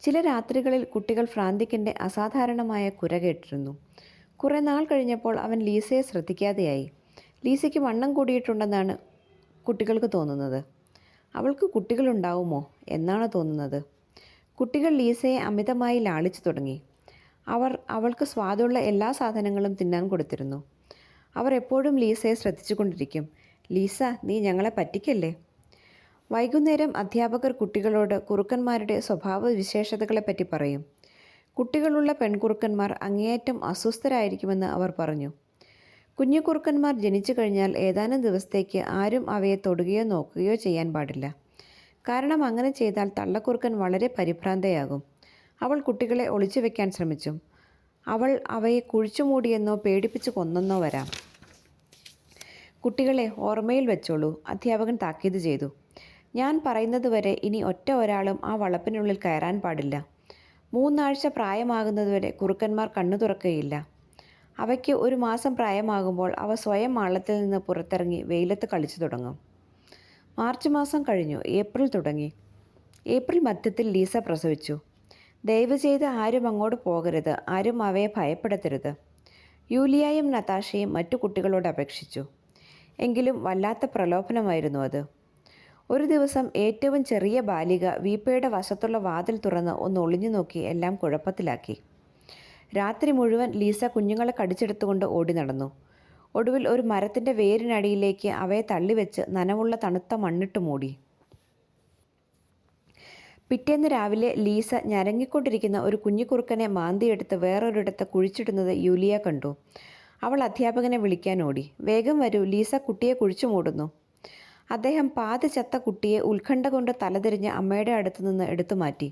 ചില രാത്രികളിൽ കുട്ടികൾ ഫ്രാന്തിക്കിൻ്റെ അസാധാരണമായ കുര കേട്ടിരുന്നു. കുറേ നാൾ കഴിഞ്ഞപ്പോൾ അവൻ ലീസയെ ശ്രദ്ധിക്കാതെയായി. ലീസയ്ക്ക് വണ്ണം കൂടിയിട്ടുണ്ടെന്നാണ് കുട്ടികൾക്ക് തോന്നുന്നത്. അവൾക്ക് കുട്ടികളുണ്ടാവുമോ എന്നാണ് തോന്നുന്നത്. കുട്ടികൾ ലീസയെ അമിതമായി ലാളിച്ചു തുടങ്ങി. അവൾക്ക് സ്വാദുള്ള എല്ലാ സാധനങ്ങളും തിന്നാൻ കൊടുത്തിരുന്നു. അവർ എപ്പോഴും ലീസയെ ശ്രദ്ധിച്ചുകൊണ്ടിരിക്കും. ലീസ, നീ ഞങ്ങളെ പറ്റിക്കല്ലേ? വൈകുന്നേരം അധ്യാപകർ കുട്ടികളോട് കുറുക്കന്മാരുടെ സ്വഭാവ വിശേഷതകളെപ്പറ്റി പറയും. കുട്ടികളുള്ള പെൺകുറുക്കന്മാർ അങ്ങേയറ്റം അസ്വസ്ഥരായിരിക്കുമെന്ന് അവർ പറഞ്ഞു. കുഞ്ഞു കുറുക്കന്മാർ ജനിച്ചു കഴിഞ്ഞാൽ ഏതാനും ദിവസത്തേക്ക് ആരും അവയെ തൊടുകയോ നോക്കുകയോ ചെയ്യാൻ പാടില്ല. കാരണം അങ്ങനെ ചെയ്താൽ തള്ളക്കുറുക്കൻ വളരെ പരിഭ്രാന്തയാകും. അവൾ കുട്ടികളെ ഒളിച്ചു വെക്കാൻ ശ്രമിച്ചു. അവൾ അവയെ കുഴിച്ചുമൂടിയെന്നോ പേടിപ്പിച്ച് കൊന്നെന്നോ വരാം. കുട്ടികളെ ഓർമ്മയിൽ വെച്ചോളൂ, അധ്യാപകൻ താക്കീത് ചെയ്തു. ഞാൻ പറയുന്നതുവരെ ഇനി ഒരാളും ആ വളപ്പിനുള്ളിൽ കയറാൻ പാടില്ല. 3 ആഴ്ച പ്രായമാകുന്നതുവരെ കുറുക്കന്മാർ കണ്ണു തുറക്കുകയില്ല. അവയ്ക്ക് 1 മാസം പ്രായമാകുമ്പോൾ അവ സ്വയം മാളത്തിൽ നിന്ന് പുറത്തിറങ്ങി വെയിലത്ത് കളിച്ചു തുടങ്ങും. മാർച്ച് മാസം കഴിഞ്ഞു. ഏപ്രിൽ തുടങ്ങി. ഏപ്രിൽ മധ്യത്തിൽ ലീസ പ്രസവിച്ചു. ദയവ് ചെയ്ത് ആരും അങ്ങോട്ട് പോകരുത്, ആരും അവയെ ഭയപ്പെടുത്തരുത്. യൂലിയയും നതാഷയും മറ്റു കുട്ടികളോട് അപേക്ഷിച്ചു. എങ്കിലും വല്ലാത്ത പ്രലോഭനമായിരുന്നു അത്. ഒരു ദിവസം ഏറ്റവും ചെറിയ ബാലിക വീപ്പയുടെ വശത്തുള്ള വാതിൽ തുറന്ന് ഒന്ന് ഒളിഞ്ഞു നോക്കി എല്ലാം കുഴപ്പത്തിലാക്കി. രാത്രി മുഴുവൻ ലീസ കുഞ്ഞുങ്ങളെ കടിച്ചെടുത്തുകൊണ്ട് ഓടി നടന്നു. ഒടുവിൽ ഒരു മരത്തിൻ്റെ വേരിനടിയിലേക്ക് അവയെ തള്ളിവെച്ച് നനവുള്ള തണുത്ത മണ്ണിട്ട് മൂടി. പിറ്റേന്ന് രാവിലെ ലീസ ഞരങ്ങിക്കൊണ്ടിരിക്കുന്ന ഒരു കുഞ്ഞിക്കുറുക്കനെ മാന്തിയെടുത്ത് വേറൊരിടത്ത് കുഴിച്ചിടുന്നത് യൂലിയ കണ്ടു. അവൾ അധ്യാപകനെ വിളിക്കാൻ ഓടി. വേഗം വരൂ, ലീസ കുട്ടിയെ കുഴിച്ചു മൂടുന്നു. അദ്ദേഹം പാതി ചത്ത കുട്ടിയെ ഉത്കണ്ഠ കൊണ്ട് തലതിരിഞ്ഞ് അമ്മയുടെ അടുത്തു നിന്ന് എടുത്തു മാറ്റി.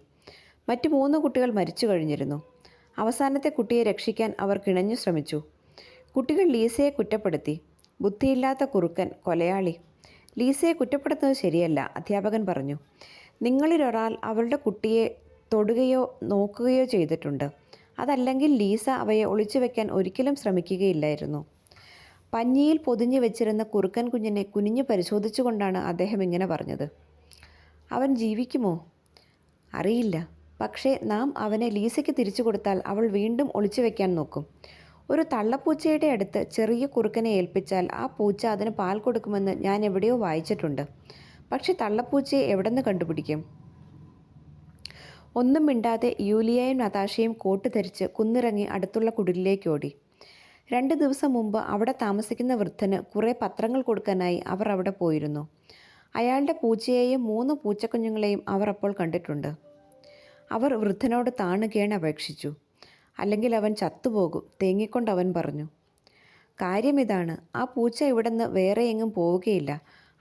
മറ്റു 3 കുട്ടികൾ മരിച്ചു കഴിഞ്ഞിരുന്നു. അവസാനത്തെ കുട്ടിയെ രക്ഷിക്കാൻ അവർ കിണഞ്ഞു ശ്രമിച്ചു. കുട്ടികൾ ലീസയെ കുറ്റപ്പെടുത്തി. ബുദ്ധിയില്ലാത്ത കുറുക്കൻ, കൊലയാളി. ലീസയെ കുറ്റപ്പെടുത്തുന്നത് ശരിയല്ല, അധ്യാപകൻ പറഞ്ഞു. നിങ്ങളിലൊരാൾ അവളുടെ കുട്ടിയെ തൊടുകയോ നോക്കുകയോ ചെയ്തിട്ടുണ്ട്. അതല്ലെങ്കിൽ ലീസ അവയെ ഒളിച്ചു വെക്കാൻ ഒരിക്കലും ശ്രമിക്കുകയില്ലായിരുന്നു. പഞ്ഞിയിൽ പൊതിഞ്ഞു വെച്ചിരുന്ന കുറുക്കൻ കുഞ്ഞിനെ കുനിഞ്ഞു പരിശോധിച്ചുകൊണ്ടാണ് അദ്ദേഹം ഇങ്ങനെ പറഞ്ഞത്. അവൻ ജീവിക്കുമോ? അറിയില്ല. പക്ഷേ നാം അവനെ ലീസയ്ക്ക് തിരിച്ചു കൊടുത്താൽ അവൾ വീണ്ടും ഒളിച്ചു വെക്കാൻ നോക്കും. ഒരു തള്ളപ്പൂച്ചയുടെ അടുത്ത് ചെറിയ കുറുക്കനെ ഏൽപ്പിച്ചാൽ ആ പൂച്ച അതിന് പാൽ കൊടുക്കുമെന്ന് ഞാൻ എവിടെയോ വായിച്ചിട്ടുണ്ട്. പക്ഷെ തള്ളപ്പൂച്ചയെ എവിടെ നിന്ന് കണ്ടുപിടിക്കും? ഒന്നും മിണ്ടാതെ യൂലിയയും നതാഷയും കോട്ട് ധരിച്ച് കുന്നിറങ്ങി അടുത്തുള്ള കുടിലിലേക്ക് ഓടി. 2 ദിവസം മുമ്പ് അവിടെ താമസിക്കുന്ന വൃദ്ധന് കുറേ പത്രങ്ങൾ കൊടുക്കാനായി അവർ അവിടെ പോയിരുന്നു. അയാളുടെ പൂച്ചയെയും 3 പൂച്ചക്കുഞ്ഞുങ്ങളെയും അവർ അപ്പോൾ കണ്ടിട്ടുണ്ട്. അവർ വൃദ്ധനോട് താണുകേണ് അപേക്ഷിച്ചു. അല്ലെങ്കിൽ അവൻ ചത്തുപോകും, തേങ്ങിക്കൊണ്ട് അവൻ പറഞ്ഞു. കാര്യമിതാണ്, ആ പൂച്ച ഇവിടുന്ന് വേറെ എങ്ങും പോവുകയില്ല.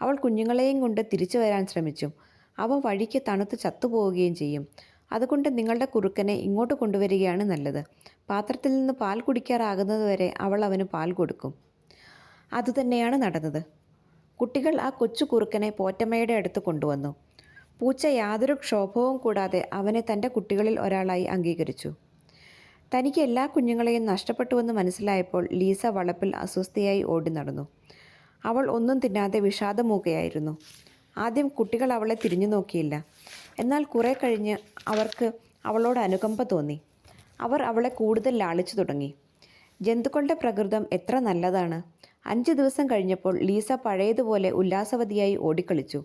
അവൾ കുഞ്ഞുങ്ങളെയും കൊണ്ട് തിരിച്ചു വരാൻ ശ്രമിച്ചു. അവ വഴിക്ക് തണുത്ത് ചത്തുപോവുകയും ചെയ്യും. അതുകൊണ്ട് നിങ്ങളുടെ കുറുക്കനെ ഇങ്ങോട്ട് കൊണ്ടുവരികയാണ് നല്ലത്. പാത്രത്തിൽ നിന്ന് പാൽ കുടിക്കാറാകുന്നതുവരെ അവൾ അവന് പാൽ കൊടുക്കും. അതുതന്നെയാണ് നടന്നത്. കുട്ടികൾ ആ കൊച്ചു കുറുക്കനെ പോറ്റമ്മയുടെ അടുത്ത് കൊണ്ടുവന്നു. പൂച്ച യാതൊരു ക്ഷോഭവും കൂടാതെ അവനെ തൻ്റെ കുട്ടികളിൽ ഒരാളായി അംഗീകരിച്ചു. തനിക്ക് എല്ലാ കുഞ്ഞുങ്ങളെയും നഷ്ടപ്പെട്ടുവെന്ന് മനസ്സിലായപ്പോൾ ലീസ വളപ്പിൽ അസ്വസ്ഥയായി ഓടി നടന്നു. അവൾ ഒന്നും തിന്നാതെ വിഷാദമൂകയായിരുന്നു. ആദ്യം കുട്ടികൾ അവളെ തിരിഞ്ഞു നോക്കിയില്ല. എന്നാൽ കുറെ കഴിഞ്ഞ് അവർക്ക് അവളോട് അനുകമ്പ തോന്നി. അവർ അവളെ കൂടുതൽ ലാളിച്ചു തുടങ്ങി. ജന്തുക്കളുടെ പ്രകൃതം എത്ര നല്ലതാണ്. 5 ദിവസം കഴിഞ്ഞപ്പോൾ ലീസ പഴയതുപോലെ ഉല്ലാസവതിയായി ഓടിക്കളിച്ചു.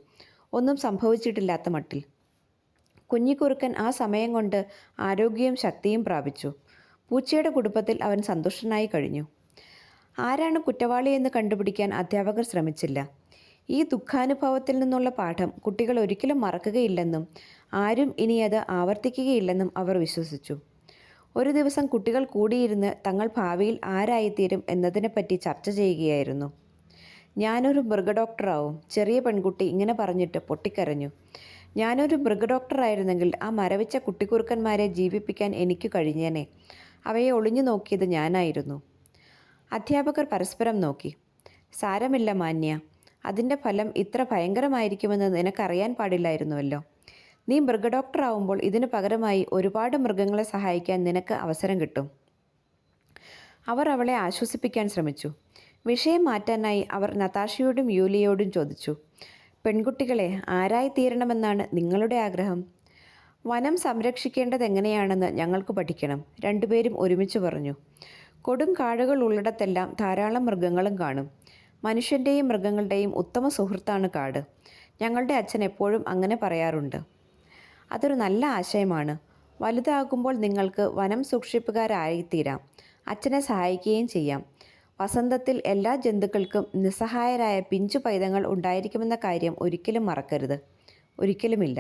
ഒന്നും സംഭവിച്ചിട്ടില്ലാത്ത മട്ടിൽ. കുഞ്ഞിക്കുറുക്കൻ ആ സമയം കൊണ്ട് ആരോഗ്യവും ശക്തിയും പ്രാപിച്ചു. പൂച്ചയുടെ കുടുംബത്തിൽ അവൻ സന്തുഷ്ടനായി കഴിഞ്ഞു. ആരാണ് കുറ്റവാളിയെന്ന് കണ്ടുപിടിക്കാൻ അധ്യാപകർ ശ്രമിച്ചില്ല. ഈ ദുഃഖാനുഭവത്തിൽ നിന്നുള്ള പാഠം കുട്ടികൾ ഒരിക്കലും മറക്കുകയില്ലെന്നും ആരും ഇനി അത് ആവർത്തിക്കുകയില്ലെന്നും അവർ വിശ്വസിച്ചു. ഒരു ദിവസം കുട്ടികൾ കൂടിയിരുന്ന് തങ്ങൾ ഭാവിയിൽ ആരായിത്തീരും എന്നതിനെപ്പറ്റി ചർച്ച ചെയ്യുകയായിരുന്നു. ഞാനൊരു മൃഗഡോക്ടറാവും. ചെറിയ പെൺകുട്ടി ഇങ്ങനെ പറഞ്ഞിട്ട് പൊട്ടിക്കരഞ്ഞു. ഞാനൊരു മൃഗഡോക്ടറായിരുന്നെങ്കിൽ ആ മരവിച്ച കുട്ടിക്കുറുക്കന്മാരെ ജീവിപ്പിക്കാൻ എനിക്ക് കഴിഞ്ഞേനെ. അവയെ ഒളിഞ്ഞു നോക്കിയത് ഞാനായിരുന്നു. അധ്യാപകർ പരസ്പരം നോക്കി. സാരമില്ല മാന്യ, അതിൻ്റെ ഫലം ഇത്ര ഭയങ്കരമായിരിക്കുമെന്ന് നിനക്കറിയാൻ പാടില്ലായിരുന്നുവല്ലോ. നീ മൃഗഡോക്ടറാവുമ്പോൾ ഇതിനു പകരമായി ഒരുപാട് മൃഗങ്ങളെ സഹായിക്കാൻ നിനക്ക് അവസരം കിട്ടും. അവർ അവളെ ആശ്വസിപ്പിക്കാൻ ശ്രമിച്ചു. വിഷയം മാറ്റാനായി അവർ നതാഷയോടും യൂലിയയോടും ചോദിച്ചു. പെൺകുട്ടികളെ, ആരായിത്തീരണമെന്നാണ് നിങ്ങളുടെ ആഗ്രഹം? വനം സംരക്ഷിക്കേണ്ടത് എങ്ങനെയാണെന്ന് ഞങ്ങൾക്ക് പഠിക്കണം, രണ്ടുപേരും ഒരുമിച്ച് പറഞ്ഞു. കൊടും കാടുകൾ ഉള്ളിടത്തെല്ലാം ധാരാളം മൃഗങ്ങളും കാണും. മനുഷ്യൻ്റെയും മൃഗങ്ങളുടെയും ഉത്തമ സുഹൃത്താണ് കാട്. ഞങ്ങളുടെ അച്ഛൻ എപ്പോഴും അങ്ങനെ പറയാറുണ്ട്. അതൊരു നല്ല ആശയമാണ്. വലുതാകുമ്പോൾ നിങ്ങൾക്ക് വനം സൂക്ഷിപ്പുകാരായിത്തീരാം. അച്ഛനെ സഹായിക്കുകയും ചെയ്യാം. വസന്തത്തിൽ എല്ലാ ജന്തുക്കൾക്കും നിസ്സഹായരായ പിഞ്ചു പൈതങ്ങൾ ഉണ്ടായിരിക്കുമെന്ന കാര്യം ഒരിക്കലും മറക്കരുത്. ഒരിക്കലുമില്ല.